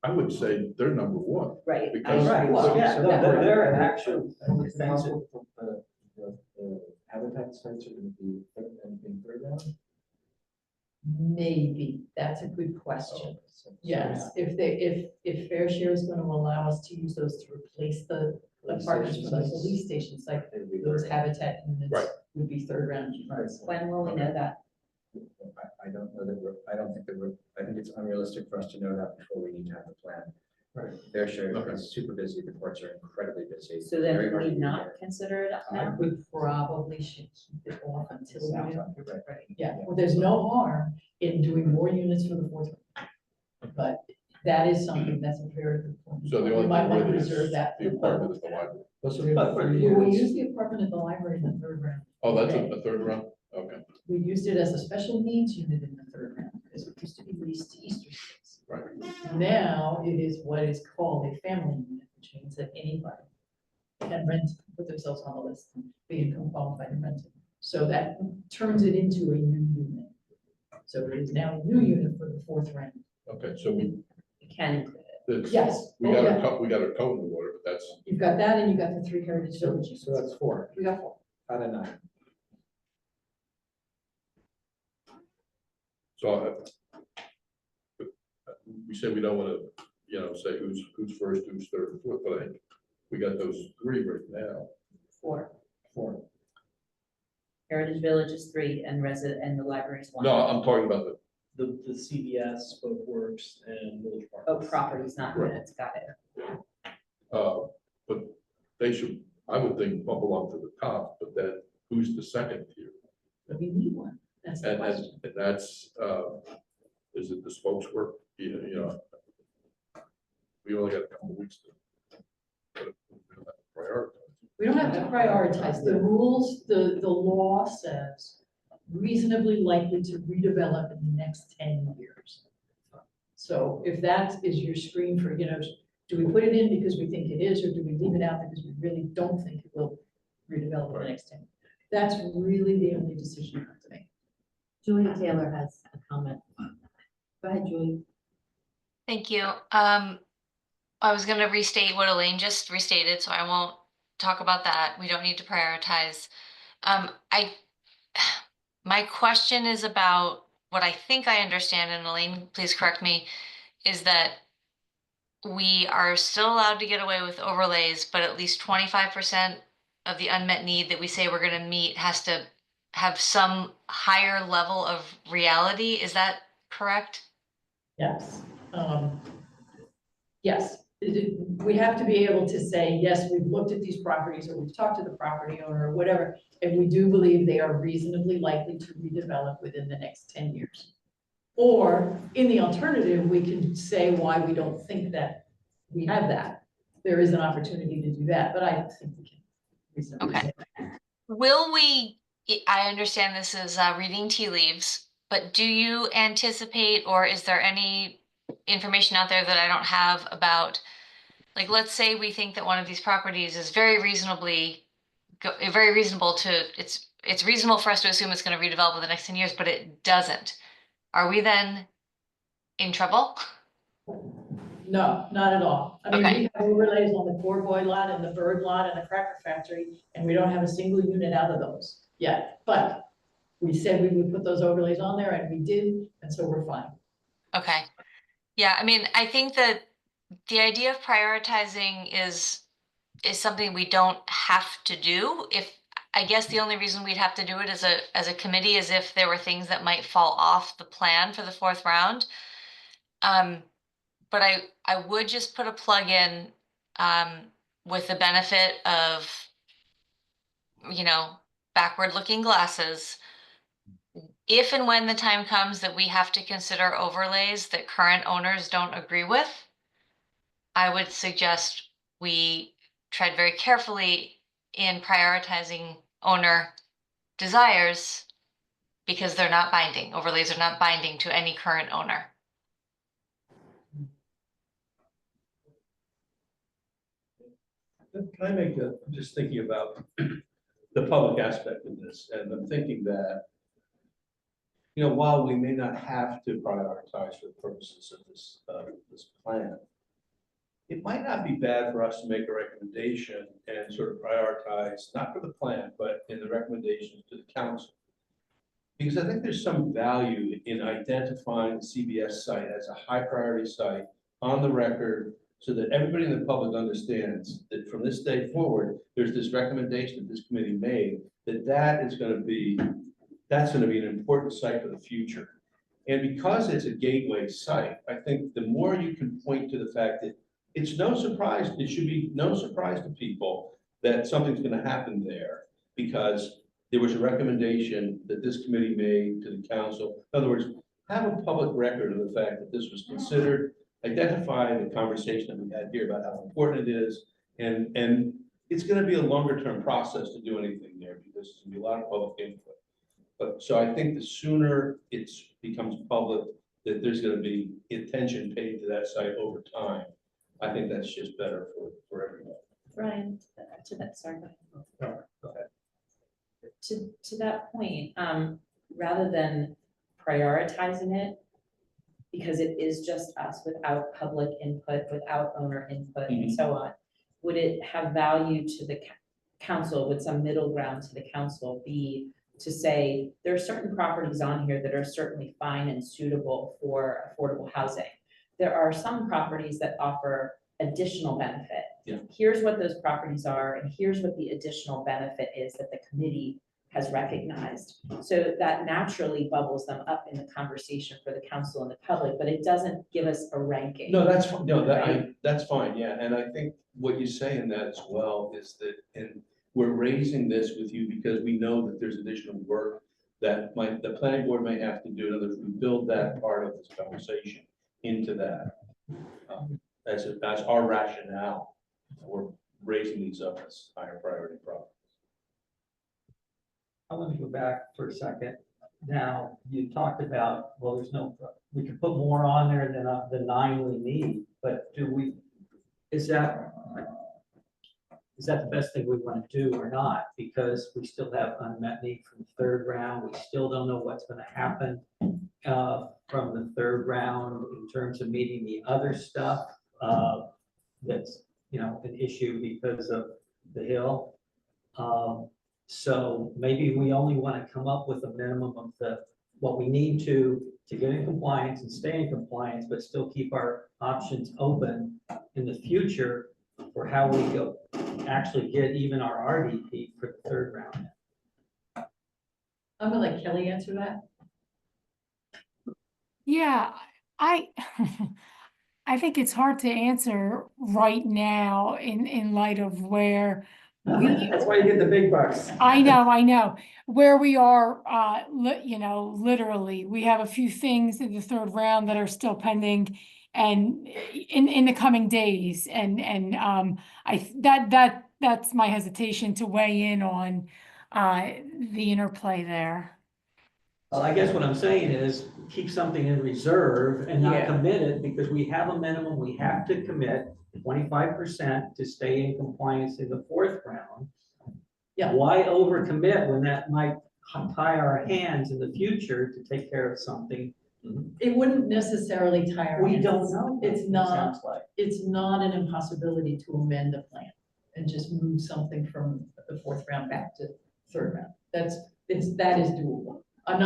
I would say they're number one. Right. Because Well, yeah, no, they're an actual. Is it possible the habitat sites are going to be in third round? Maybe, that's a good question. Yes, if Fair Share is going to allow us to use those to replace the apartments for the police station site, those habitat units Right. would be third round. When will we know that? I don't know that I don't think that I think it's unrealistic for us to know that before we need to have a plan. Right. Their share Okay. is super busy, the courts are incredibly busy. So then Very we hard to need not get. consider it I now? would probably should keep it off until we Sounds know. like you're right. Yeah, well, there's no harm in doing more units for the fourth round. But that is something that's a very good point. So the We only might want to thing is reserve that for the the apartment public. at the library. But We use the apartment at the library in the third round. Oh, that's a third round? Okay, We used it as a special needs unit in the third round because it used to be leased to Easter Schools. right. Now it is what is called a family unit, which means that anybody can rent, put themselves on the list, and be income qualified and rent it. So that turns it into a new unit. So it is now a new unit for the fourth round. Okay, so we, You can include it. that's, Yes, we got we got a toe in the water, but that's, you've got that and you've got the three heritage villages. So that's 4 We got four. out of 9. so we said we don't want to, say who's first, who's third, and fourth, but I think we got those 3 right now. 4. 4. Heritage Village is 3 and and the library is 1. No, I'm talking about The CVS, Spoke Works, and Village Park. Oh, properties, not Right. units, got it. but they should, I would think, bump along to the top, but then who's the second tier? But we need one. That's the question. And that's, is it the spokeswork? We only got a couple of weeks to. But we don't have to prioritize. We don't have to prioritize. The rules, the law says reasonably likely to redevelop in the next 10 years. So if that is your screen for, do we put it in because we think it is, or do we leave it out because we really don't think it will redevelop in the next 10? That's really the only decision you have to make. Julia Taylor has a comment. Go ahead, Julie. Thank you. I was gonna restate what Elaine just restated, so I won't talk about that. We don't need to prioritize. My question is about what I think I understand, and Elaine, please correct me, is that we are still allowed to get away with overlays, but at least 25% of the unmet need that we say we're gonna meet has to have some higher level of reality. Is that correct? Yes. Yes, we have to be able to say, yes, we've looked at these properties, or we've talked to the property owner, or whatever, and we do believe they are reasonably likely to redevelop within the next 10 years. Or in the alternative, we can say why we don't think that we have that. There is an opportunity to do that, but I don't think we can reasonably say that. Will we, I understand this is reading tea leaves, but do you anticipate, or is there any information out there that I don't have about, like, let's say we think that one of these properties is very reasonable to, it's reasonable for us to assume it's going to redevelop in the next 10 years, but it doesn't. Are we then in trouble? No, not at all. I mean, Okay. we have overlays on the Poor Boy lot and the Bird lot and the Cracker Factory, and we don't have a single unit out of those yet. But we said we would put those overlays on there, and we did, and so we're fine. Okay. Yeah, I mean, I think that the idea of prioritizing is something we don't have to do. If I guess the only reason we'd have to do it as a committee is if there were things that might fall off the plan for the fourth round. But I would just put a plug in with the benefit of, you know, backward looking glasses. If and when the time comes that we have to consider overlays that current owners don't agree with, I would suggest we tread very carefully in prioritizing owner desires because they're not binding. Overlays are not binding to any current owner. Can I make a, I'm just thinking about the public aspect of this, and I'm thinking that, you know, while we may not have to prioritize for the purposes of this plan, it might not be bad for us to make a recommendation and sort of prioritize, not for the plan, but in the recommendations to the council. Because I think there's some value in identifying the CBS site as a high priority site on the record, so that everybody in the public understands that from this day forward, there's this recommendation that this committee made, that's going to be an important site for the future. And because it's a gateway site, I think the more you can point to the fact that it's no surprise, it should be no surprise to people that something's going to happen there, because there was a recommendation that this committee made to the council. In other words, have a public record of the fact that this was considered, identify the conversation that we had here about how important it is, and it's going to be a longer term process to do anything there, because there's going to be a lot of public input. But so I think the sooner it becomes public that there's going to be attention paid to that site over time, I think that's just better for everyone. Brian, to that, sorry, go ahead. Go ahead. To that point, rather than prioritizing it, because it is just us without public input, without owner input and so on, would it have value to the council, would some middle ground to the council be to say, there are certain properties on here that are certainly fine and suitable for affordable housing. There are some properties that offer additional benefit. Yeah. Here's what those properties are, and here's what the additional benefit is that the committee has recognized. So that naturally bubbles them up in the conversation for the council and the public, but it doesn't give us a ranking. No, that's fine. No, that's fine. Yeah, and I think what you say in that as well is that, and we're raising this with you because we know that there's additional work that the planning board may have to do. In other words, we build that part of this conversation into that as our rationale. We're raising these up as higher priority problems. I want to go back for a second. Now, you talked about, well, we could put more on there than the 9 we need, but is that the best thing we want to do or not? Because we still have unmet need from the third round. We still don't know what's going to happen from the third round in terms of meeting the other stuff that's, an issue because of the Hill. So maybe we only want to come up with a minimum of what we need to get in compliance and stay in compliance, but still keep our options open in the future for how we go actually get even our RDP for the third round. I'm gonna let Kelly answer that. Yeah, I I think it's hard to answer right now in light of where That's why you get the big bucks. I know. Where we are, literally, we have a few things in the third round that are still pending and in the coming days. And that's my hesitation to weigh in on the interplay there. Well, I guess what I'm saying is keep something in reserve and not Yeah. commit it, because we have a minimum, we have to commit 25% to stay in compliance in the fourth round. Yeah. Why overcommit when that might tie our hands in the future to take care of something? It wouldn't necessarily tie our We hands. don't know. It's it not, sounds like. it's not an impossibility to amend the plan and just move something from the fourth round back to third round. That is doable. I'm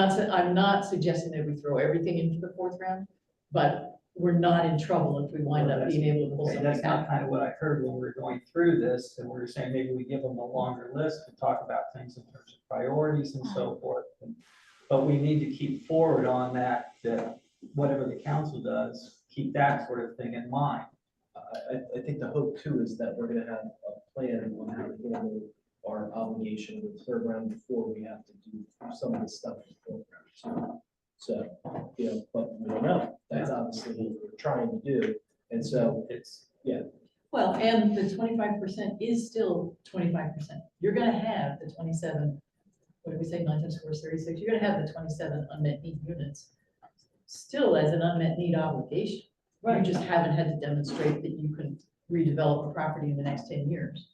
not suggesting that we throw everything into the fourth round, but we're not in trouble if we wind up being able to pull Okay, something that's out. not kind of what I heard when we were going through this, and we were saying maybe we give them a longer list to talk about things in terms of priorities and so forth. But we need to keep forward on that, that whatever the council does, keep that sort of thing in mind. I think the hope too is that we're gonna have a plan on how to handle our obligation with third round before we have to do some of the stuff in the fourth round. So, you know, but we don't know. That's obviously what we're trying to do. And so It's, Well, and the 25% is still 25%. You're gonna have the 27, what did we say, 9 times 4 is 36, you're gonna have the 27 unmet need units still as an unmet need obligation. You just haven't had to demonstrate that you can redevelop a property in the next 10 years.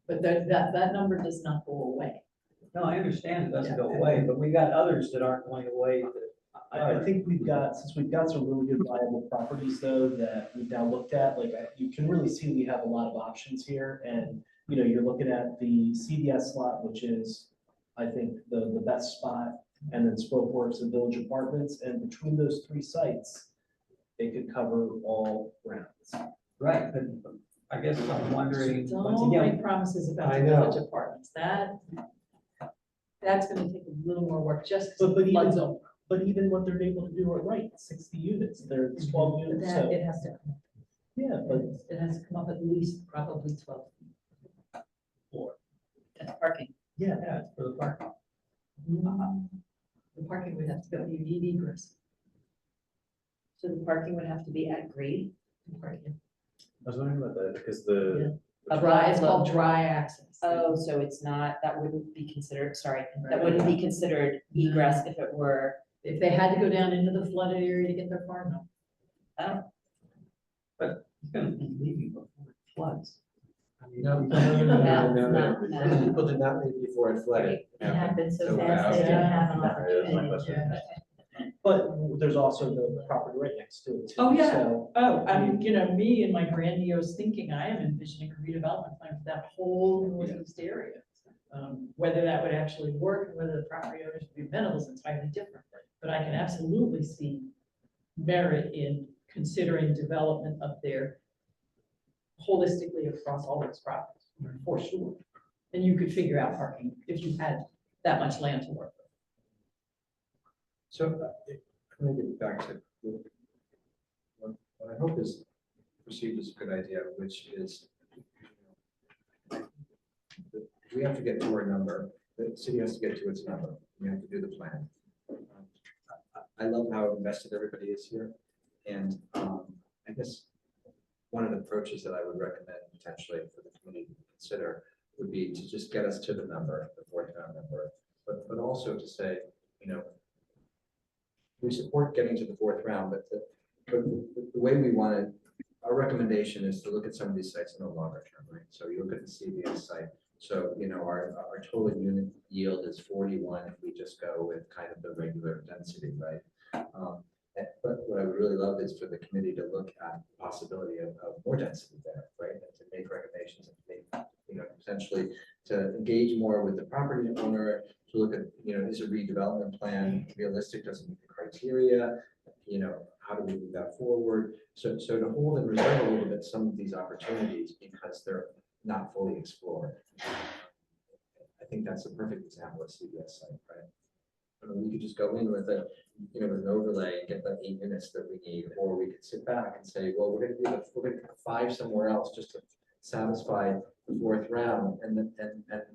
But that number does not go away. no, I understand it doesn't go away, but we got others that aren't going away that. I think since we've got some really good viable properties though, that we've now looked at, like, you can really see we have a lot of options here. And, you know, you're looking at the CVS slot, which is, I think, the best spot, and then Spoke Works and Village Apartments. And between those three sites, they could cover all grounds. Right, but I guess I'm wondering, once Don't again, make promises about I the know. village apartments. That's gonna take a little more work, just But because the flood even, zone. but even what they're able to do are right, 60 units, they're 12 But units, that, so, it has to, yeah, but it has to come up at least probably 12. That's parking. yeah. yeah, it's for the park. The parking would have to go, you need egress. So the parking would have to be at grade. Parking. I was wondering about that, because the. Dry, it's called dry access. Oh, so it's not, that wouldn't be considered, sorry, that wouldn't be considered egress if it were, If they had to go down into the flooded area to get their car, no. But it's gonna be leaving before it floods. I mean, No, people did not leave before it flooded. It happened so So fast, they fast. didn't have an Yeah, that's my opportunity. question. But there's also the property right next to it too. Oh, yeah. So, Oh, I mean, you know, me and my grandiose thinking, I am envisioning a redevelopment plan for that whole northeast area. Whether that would actually work and whether the property owners would be amenable is entirely different. But I can absolutely see merit in considering development up there holistically across all those properties, for sure. And you could figure out parking if you had that much land to work with. So, I'm gonna get back to what I hope is perceived as a good idea, which is we have to get to our number, the city has to get to its number, we have to do the plan. I love how invested everybody is here, and I guess one of the approaches that I would recommend potentially for the committee to consider would be to just get us to the number, the fourth round number, but also to say, you know, we support getting to the fourth round, but the way we want it, our recommendation is to look at some of these sites in the longer term, right? So you look at the CVS site. So, you know, our total unit yield is 41 if we just go with kind of the regular density, right? But what I would really love is for the committee to look at the possibility of more density there, right? And to make recommendations and make, you know, potentially to engage more with the property owner, to look at, you know, is a redevelopment plan realistic, does it meet the criteria? You know, how do we move that forward? So to hold and reserve a little bit some of these opportunities because they're not fully explored. I think that's a perfect example of CVS site, right? I mean, we could just go in with a, you know, with an overlay and get the 8 units that we need, or we could sit back and say, well, we're gonna put 5 somewhere else just to satisfy the fourth round, and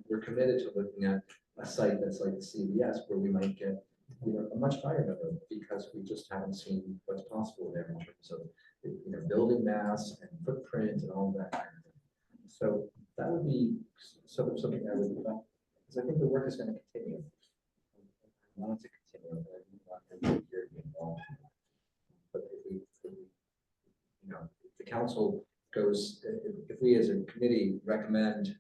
we're committed to looking at a site that's like the CVS where we might get, you know, a much higher number because we just haven't seen what's possible there in terms of, you know, building mass and footprint and all that kind of thing. So that would be something I would, because I think the work is going to continue. I want it to continue. I want everybody here to be involved. But if we, you know, if the council goes, if we as a committee recommend,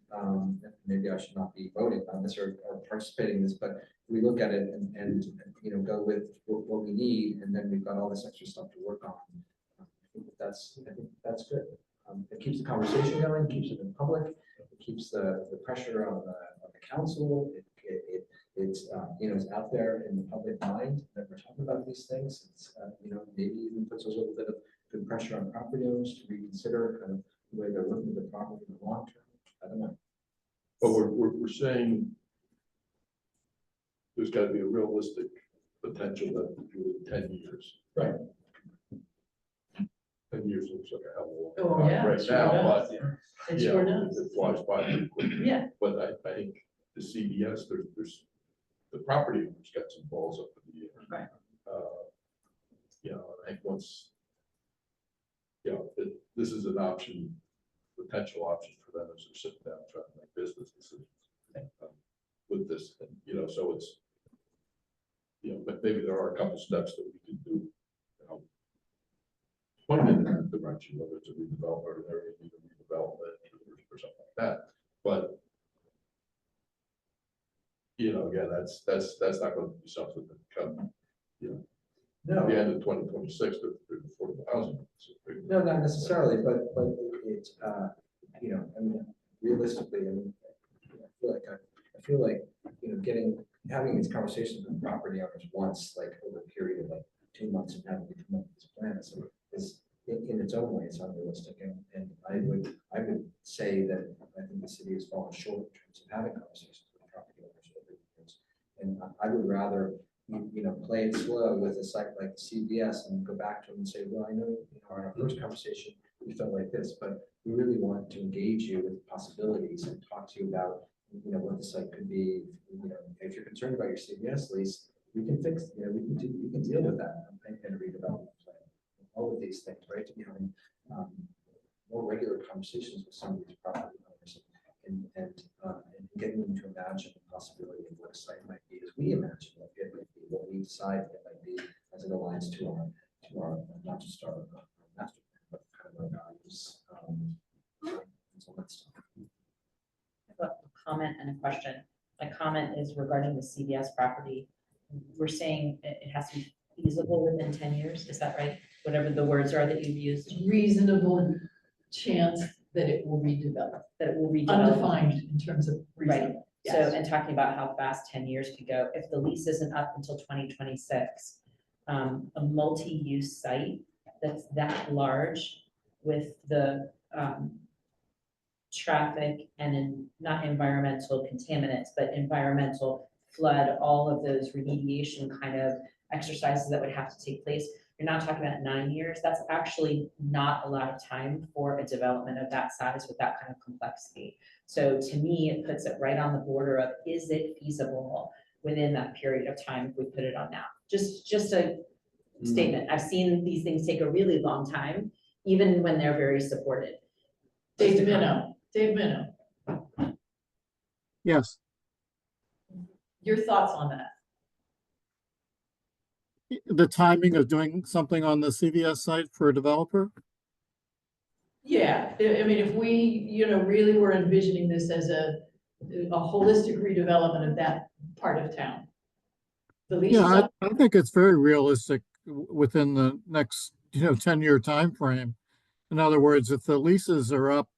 maybe I should not be voting on this or participating in this, but we look at it and you know, go with what we need, and then we've got all this extra stuff to work on. I think that's good. It keeps the conversation going, keeps it in public, it keeps the pressure on the council, it's, it's out there in the public mind that we're talking about these things. It's, maybe even puts a little bit of good pressure on property owners to reconsider kind of the way they're looking at the property in the long term. I don't know. But we're saying there's got to be a realistic potential that we do it in 10 years. Right. 10 years looks like a hell of a long Oh, time yeah, right sure now, does. but It yeah, sure does. it flies by pretty quickly. Yeah. But I think the CVS, there's the property owners got some balls up in the air. Right. I think once, this is an option, potential option for them as they're sitting down trying to make business decisions with this, and, so it's, but maybe there are a couple steps that we can do, point in that direction, whether it's a redevelopment or area need a redevelopment or something like that. But again, that's not going to be something that come, No. the end of 2026 to affordable housing. No, not necessarily, but it, I mean, realistically, I mean, I feel like, having these conversations with property owners once, like over a period of like 2 months and having to come up with this plan is in its own way, it's unrealistic. And I would say that I think the city has fallen short in terms of having conversations with property owners over the years. And I would rather, play it slow with a site like CVS and go back to them and say, well, I know, in our first conversation, we felt like this, but we really want to engage you with possibilities and talk to you about, what the site could be. If you're concerned about your CVS lease, we can fix, we can deal with that in a redevelopment plan. All of these things, right? To be having more regular conversations with some of these property owners and getting them to imagine the possibility of what a site might be as we imagine what it might be, what we decide it might be as it aligns to our not just our master plan, but kind of our values. And so that's I have a comment and a question. My comment is regarding the CVS property. We're saying it has to be feasible within 10 years. Is that right? Whatever the words are that you've used, Reasonable chance that it will redevelop, that it will redevelop. undefined in terms of reasonable. So, Yes. and talking about how fast 10 years could go, if the lease isn't up until 2026, a multi-use site that's that large with the traffic and not environmental contaminants, but environmental flood, all of those remediation kind of exercises that would have to take place. You're not talking about 9 years. That's actually not a lot of time for a development of that size with that kind of complexity. So to me, it puts it right on the border of, is it feasible within that period of time if we put it on now? Just a statement. I've seen these things take a really long time, even when they're very supported. Dave Minow, Yes. your thoughts on that? The timing of doing something on the CVS site for a developer? Yeah, I mean, if we, really were envisioning this as a holistic redevelopment of that part of town. The lease is Yeah, up. I think it's very realistic within the next, 10-year time frame. In other words, if the leases are up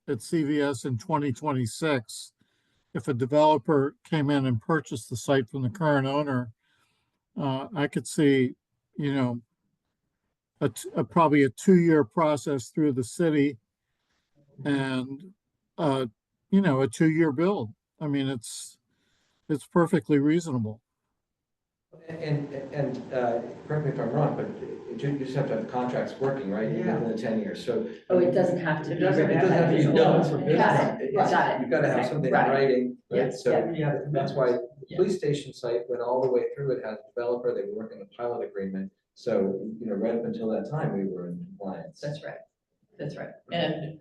at CVS in 2026, if a developer came in and purchased the site from the current owner, I could see, probably a 2-year process through the city and, a 2-year build. I mean, it's perfectly reasonable. And correct me if I'm wrong, but you just have to have contracts working, right? Yeah. Within the 10 years, so. Oh, it doesn't have to be. It doesn't have to be done for business. Got it. Got it. You've got to have Okay. something in Right. writing, Yeah, right? So yeah. that's why the Yeah. police station site went all the way through. It had a developer, they were working a pilot agreement. So, right up until that time, we were in compliance. That's right. That's right. And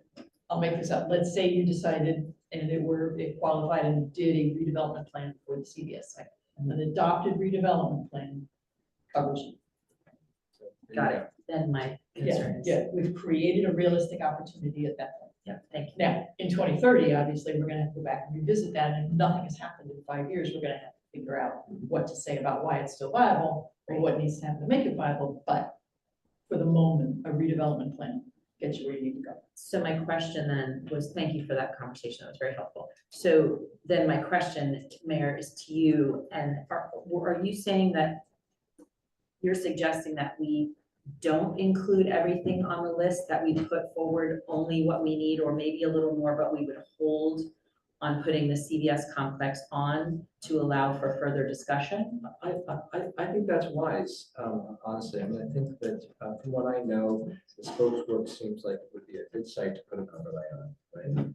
I'll make this up. Let's say you decided and it qualified and did a redevelopment plan for the CVS site. An adopted redevelopment plan covers you. So, there you Got go. it. Then my Yeah, concern is. yeah, we've created a realistic opportunity at that point. Yeah, thank you. Now, in 2030, obviously, we're gonna have to go back and revisit that, and if nothing has happened in 5 years, we're gonna have to figure out what to say about why it's still viable, or what needs to happen to make it viable, but for the moment, a redevelopment plan get you where you need to go. So my question then was, thank you for that conversation, that was very helpful. So then my question, Mayor, is to you, and are you saying that you're suggesting that we don't include everything on the list, that we put forward only what we need, or maybe a little more, but we would hold on putting the CVS complex on to allow for further discussion? I think that's wise, honestly. I mean, I think that from what I know, the spokeswork seems like it would be a good site to put an overlay on, right?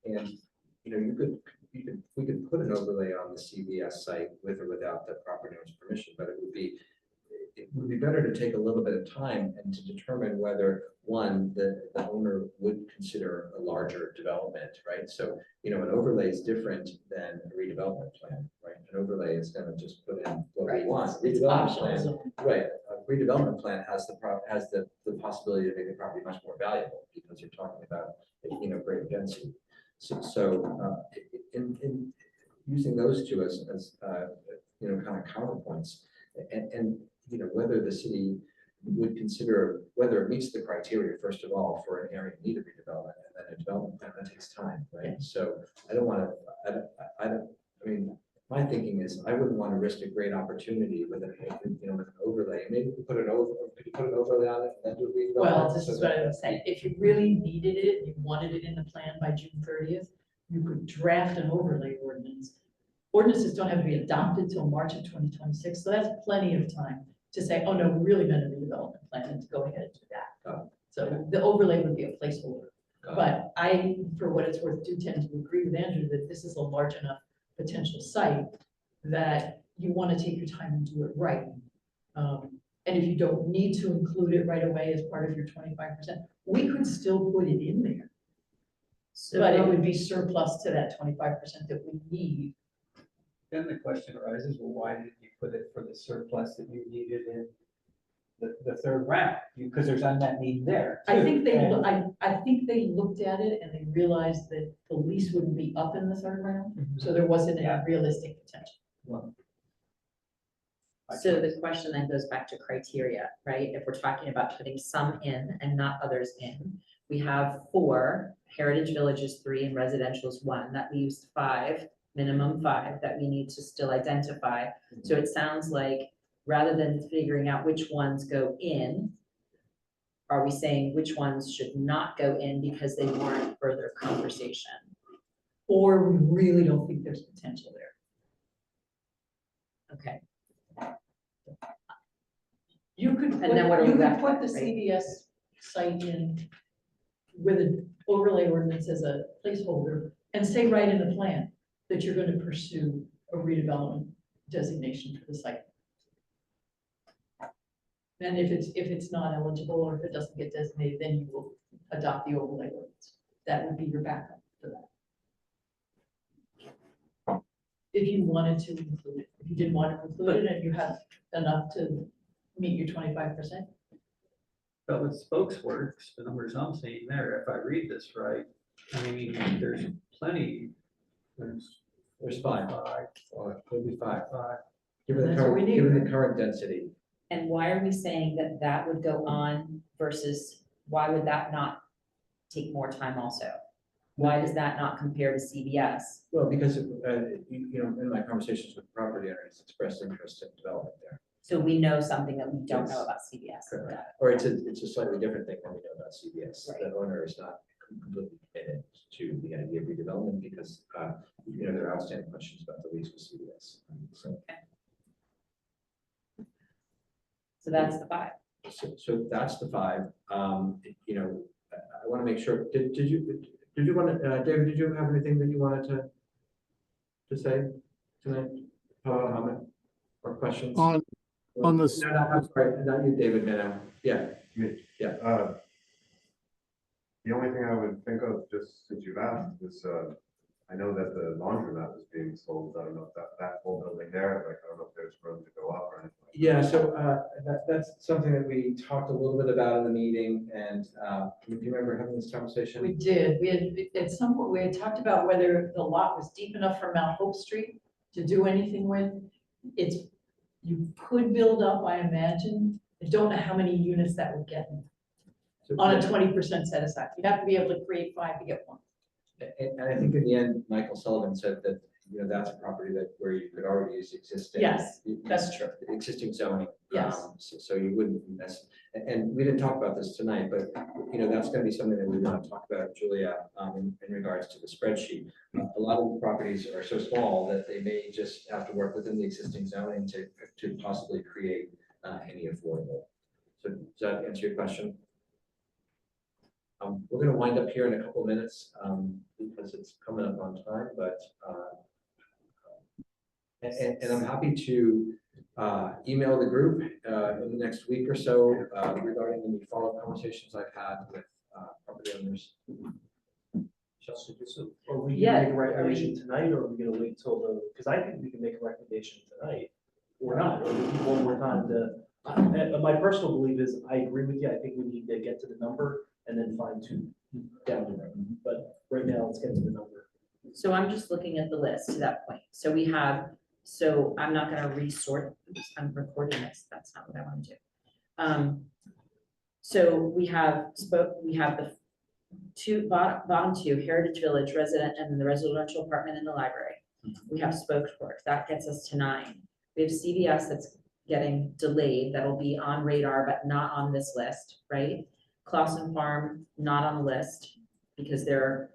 And, you know, we could put an overlay on the CVS site with or without the property owner's permission, but it would be better to take a little bit of time and to determine whether, one, the owner would consider a larger development, right? So, you know, an overlay is different than a redevelopment plan, right? An overlay is gonna just put in what we want. It's Redevelopment optional, plan, so- right, a redevelopment plan has the possibility to make the property much more valuable because you're talking about, you know, greater density. So in using those two as you know, kind of counterpoints, and you know, whether the city would consider whether it meets the criteria, first of all, for an area in need of redevelopment, and then a development plan, that takes time, right? So I don't want to, I mean, my thinking is I wouldn't want to risk a great opportunity with an, you know, with an overlay. Maybe we could put an overlay on it and then do a redevelopment. Well, this so is what I that- was saying, if you really needed it, you wanted it in the plan by June 30th, you could draft an overlay ordinance. Ordinances don't have to be adopted till March of 2026, so that's plenty of time to say, oh no, we really meant a redevelopment plan, and to go ahead and do that. So the overlay would be a placeholder. But I, for what it's worth, do tend to agree with Andrew that this is a large enough potential site that you want to take your time and do it right. And if you don't need to include it right away as part of your 25%, we could still put it in there. But it would be surplus to that 25% that we need. Then the question arises, well, why did you put it for the surplus that you needed in the third round? Because there's unmet need there. I think they, And- I think they looked at it and they realized that the lease wouldn't be up in the third round, so there wasn't any realistic potential. Well, So the question then goes back to criteria, right? If we're talking about putting some in and not others in, we have 4, Heritage Village is 3, and residential is 1. That leaves 5, minimum 5, that we need to still identify. So it sounds like rather than figuring out which ones go in, are we saying which ones should not go in because they warrant further conversation? Or we really don't think there's potential there. Okay, You could And then what are put, we you could left put the with, right? CVS site in with an overlay ordinance as a placeholder and say right in the plan that you're going to pursue a redevelopment designation for the site. And if it's not eligible or if it doesn't get designated, then you will adopt the overlay ordinance. That would be your backup for that. If you wanted to include it, if you didn't want to include it and you have enough to meet your 25%. But with Spokesworks, the numbers I'm seeing there, if I read this right, I mean, there's plenty. There's 5, or maybe 5. Given the That's what we current, need, given the right? current density. and why are we saying that that would go on versus why would that not take more time also? Why does that not compare to CVS? Well, because, you know, in my conversations with property owners, expressed interest in development there. So we know something that we don't know Yes. about CVS. Correct. Or it's a slightly different thing than we know about CVS. Right. The owner is not completely committed to the idea of redevelopment because, you know, there are outstanding questions about the lease with CVS. So, So that's the 5. so that's the 5. You know, I want to make sure, did you want to, David, did you have anything that you wanted to say tonight? Comment or questions? On this- No, I'm sorry, not you, David, no, yeah. Yeah. The only thing I would think of, just since you've asked, is, I know that the laundromat is being sold. I don't know if that whole building there, like, I don't know if there's room to go up or anything. Like Yeah, so that's something that we talked a little bit about in the meeting, and do you remember having this conversation? We did. We had, at some point, we had talked about whether the lot was deep enough for Mount Hope Street to do anything with. You could build up, I imagine. I don't know how many units that would get. on a 20% set aside. You have to be able to create 5 to get 1. And I think in the end, Michael Sullivan said that, that's a property that where you could already use existing. Yes, that's true. Existing zoning. Yes. So you wouldn't mess, and we didn't talk about this tonight, but, that's gonna be something that we want to talk about, Julia, in regards to the spreadsheet. A lot of the properties are so small that they may just have to work within the existing zoning to possibly create any affordable. So does that answer your question? We're gonna wind up here in a couple minutes, because it's coming up on time, but, and I'm happy to, email the group, in the next week or so, regarding any follow-up conversations I've had with, property owners. So are we Yeah, gonna make a recommendation tonight, or are we gonna wait till because I think we can make a recommendation tonight, or not, or give people one more time to, my personal belief is, I agree with you, I think we need to get to the number and then fine tune down the road, but right now, let's get to the number. So I'm just looking at the list to that point. So we have, so I'm not gonna resort, oops, I'm recording this, that's not what I want to do. So we have the bottom two, Heritage Village resident and the residential apartment in the library. We have Spokesworks, that gets us to 9. We have CVS that's getting delayed, that'll be on radar, but not on this list, right? Clausen Farm, not on the list, because they're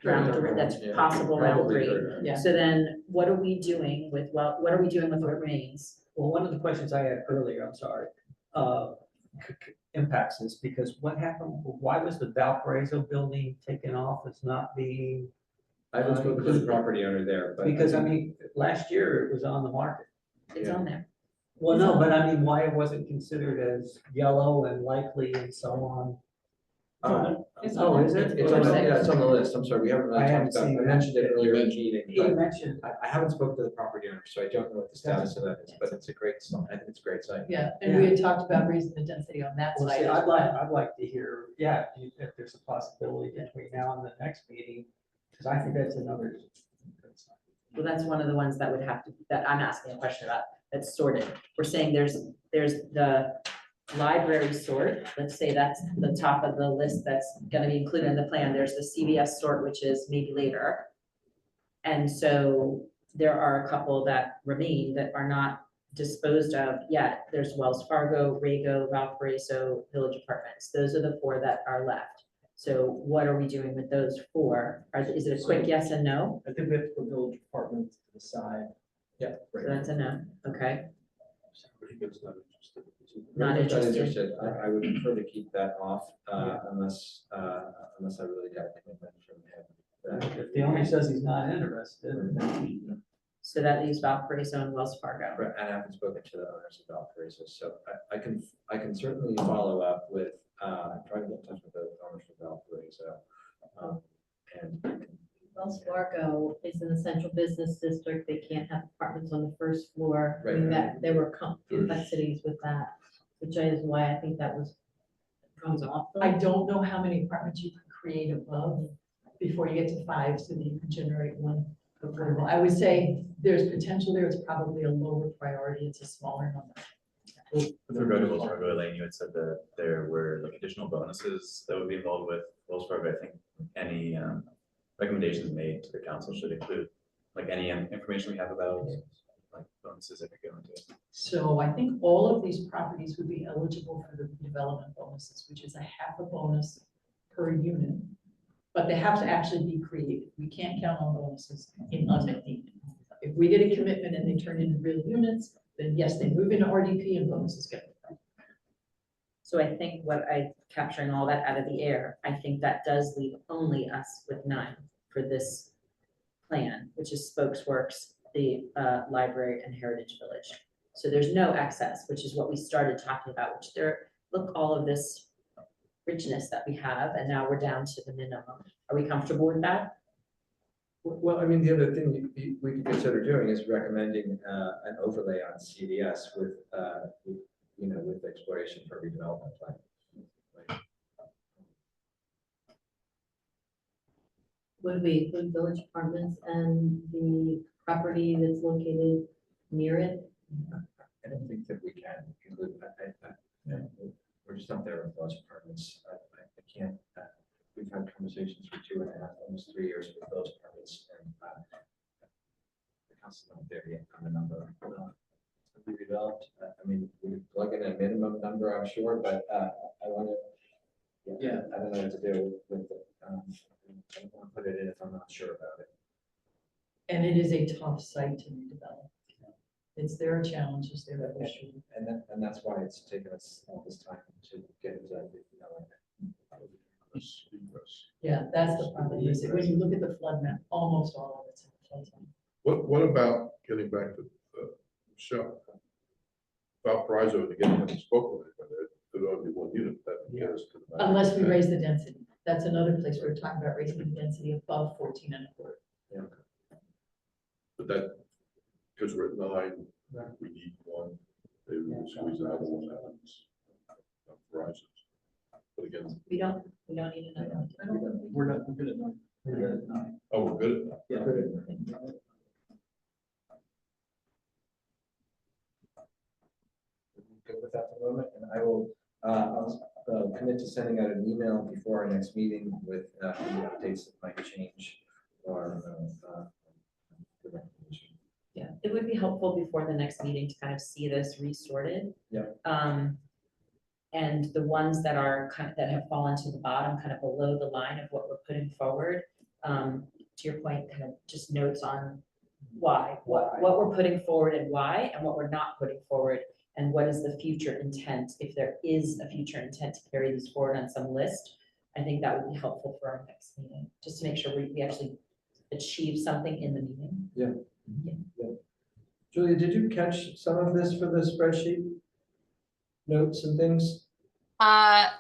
round three, that's possible round 3. Yeah. So then what are we doing with, what are we doing with what remains? Well, one of the questions I had earlier, I'm sorry, impacts this, because what happened, why was the Valparaiso building taken off as not being? I haven't spoken to the property owner there, but. Because I mean, last year it was on the market. It's on there. Well, no, but I mean, why it wasn't considered as yellow and likely and so on? It's Oh, on is there. it? It's on the list. I'm sorry, we haven't really I talked haven't about it. seen I that. mentioned it earlier in the meeting, He but mentioned, I haven't spoken to the property owner, so I don't know what the status of that is, but it's a great site. I think it's a great site. Yeah, and we had talked about raising the density on that well, side. see, as well. I'd like to hear, if there's a possibility between now and the next meeting, because I think that's another. Well, that's one of the ones that would have to, that I'm asking a question about, that's sorted. We're saying there's the library sort, let's say that's the top of the list that's gonna be included in the plan. There's the CVS sort, which is maybe later. And so there are a couple that remain that are not disposed of yet. There's Wells Fargo, Rago, Valparaiso, Village Apartments. Those are the 4 that are left. So what are we doing with those 4? Is it a quick yes and no? I think we have to put Village Apartment to the side. Yeah. So that's a no, okay. Everybody's not interested. Not If you're interested. I would prefer to keep that off, unless I really got a commitment from him. If the owner says he's not interested, then So that leaves Valparaiso and Wells Fargo. Right, and I haven't spoken to the owners of Valparaiso, so I can certainly follow up with, try to get in touch with the owners of Valparaiso. And Wells Fargo is in the central business district. They can't have apartments on the first floor. I mean, that, there were complexities with that, which is why I think that was comes off. I don't know how many apartments you can create above before you get to 5, so that you can generate 1 affordable. I would say there's potential there. It's probably a lower priority. It's a smaller number. With regard to Wells Fargo, Elaine, you had said that there were like additional bonuses that would be involved with Wells Fargo. I think any recommendations made to the council should include like any information we have about like bonuses that could go into it. So I think all of these properties would be eligible for the redevelopment bonuses, which is a half a bonus per unit. But they have to actually be created. We can't count on bonuses in unmet need. If we get a commitment and they turn into real units, then yes, they move into RDP and bonuses get. So I think capturing all that out of the air, I think that does leave only us with 9 for this plan, which is Spokesworks, the library and Heritage Village. So there's no excess, which is what we started talking about, which look, all of this richness that we have, and now we're down to the minimum. Are we comfortable with that? well, I mean, the other thing we could consider doing is recommending an overlay on CDS with exploration for redevelopment plan. Would we include Village Apartments and the property that's located near it? I don't think that we can include, we're just not there with those apartments. I can't, we've had conversations for 2.5, almost 3 years with those permits, and the council's not there yet on the number. We developed, I mean, we could plug in a minimum number, I'm sure, but I want to, Yeah. I don't know what to do with it. I don't want to put it in if I'm not sure about it. And it is a tough site to redevelop. It's their challenges, their issue. And that's why it's taken us all this time to get it done, you know. Yeah, that's the problem, is that when you look at the flood map, almost all of it's in the flood zone. What about getting back to Michelle? About Parizo to get him to spoke with it, but there'd only be one unit that would get us to the. Unless we raise the density. That's another place we're talking about raising the density above 14 and a quarter. Yeah. But that, because we're at 9, we need one, maybe we can squeeze another one out. Of Verizon. But again, We don't need another one. We're not, we're good at 9. We're good at 9. oh, we're good at that. Yeah. Good with that for the moment, and I will, I'll commit to sending out an email before our next meeting with any updates that might change or the recommendation. Yeah, it would be helpful before the next meeting to kind of see this resorted. Yeah. And the ones that are that have fallen to the bottom, kind of below the line of what we're putting forward. To your point, kind of just notes on why, what we're putting forward and why, and what we're not putting forward, and what is the future intent, if there is a future intent to carry these forward on some list. I think that would be helpful for our next meeting, just to make sure we actually achieve something in the meeting. Yeah. Julia, did you catch some of this for the spreadsheet? Notes and things? I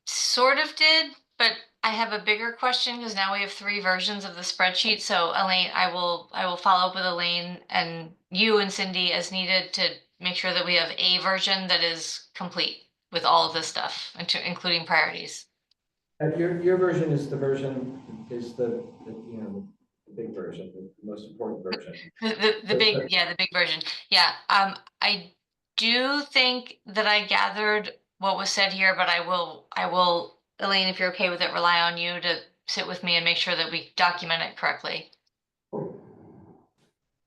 sort of did, but I have a bigger question because now we have 3 versions of the spreadsheet. So Elaine, I will follow up with Elaine and you and Cindy as needed to make sure that we have a version that is complete with all of this stuff, including priorities. Your version is the version, is the you know, the big version, the most important version. The big version. Yeah. I do think that I gathered what was said here, but I will, Elaine, if you're okay with it, rely on you to sit with me and make sure that we document it correctly.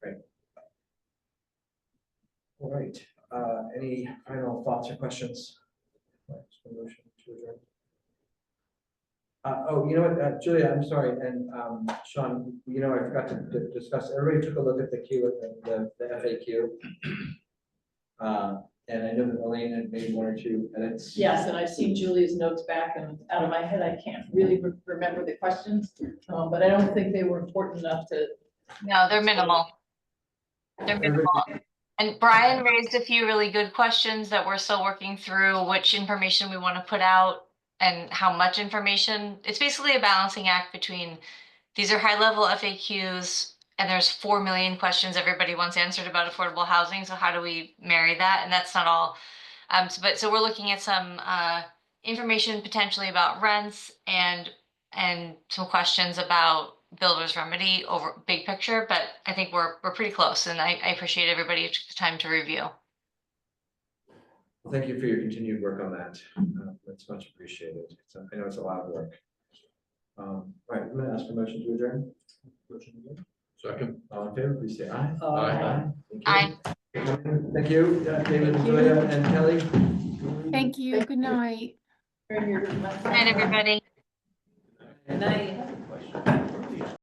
Great. All right. Any final thoughts or questions? Motion to adjourn. Oh, you know what, Julia, I'm sorry, and Sean, you know, I forgot to discuss, everybody took a look at the Q, the FAQ. And I know that Elaine had made 1 or 2 edits. Yes, and I've seen Julia's notes back, and out of my head, I can't really remember the questions, but I don't think they were important enough to. No, they're minimal. They're minimal. And Brian raised a few really good questions that we're still working through, which information we want to put out and how much information. It's basically a balancing act between these are high level FAQs and there's 4 million questions everybody wants answered about affordable housing. So how do we marry that? And that's not all. So we're looking at some information potentially about rents and some questions about builder's remedy over big picture, but I think we're pretty close, and I appreciate everybody who took the time to review. Well, thank you for your continued work on that. That's much appreciated. I know it's a lot of work. Right, I'm going to ask for motion to adjourn. Second. All in favor, please say aye. Aye. Aye. Thank you, David, Julia, and Kelly. Thank you. Good night. Good night, everybody. And I have a question.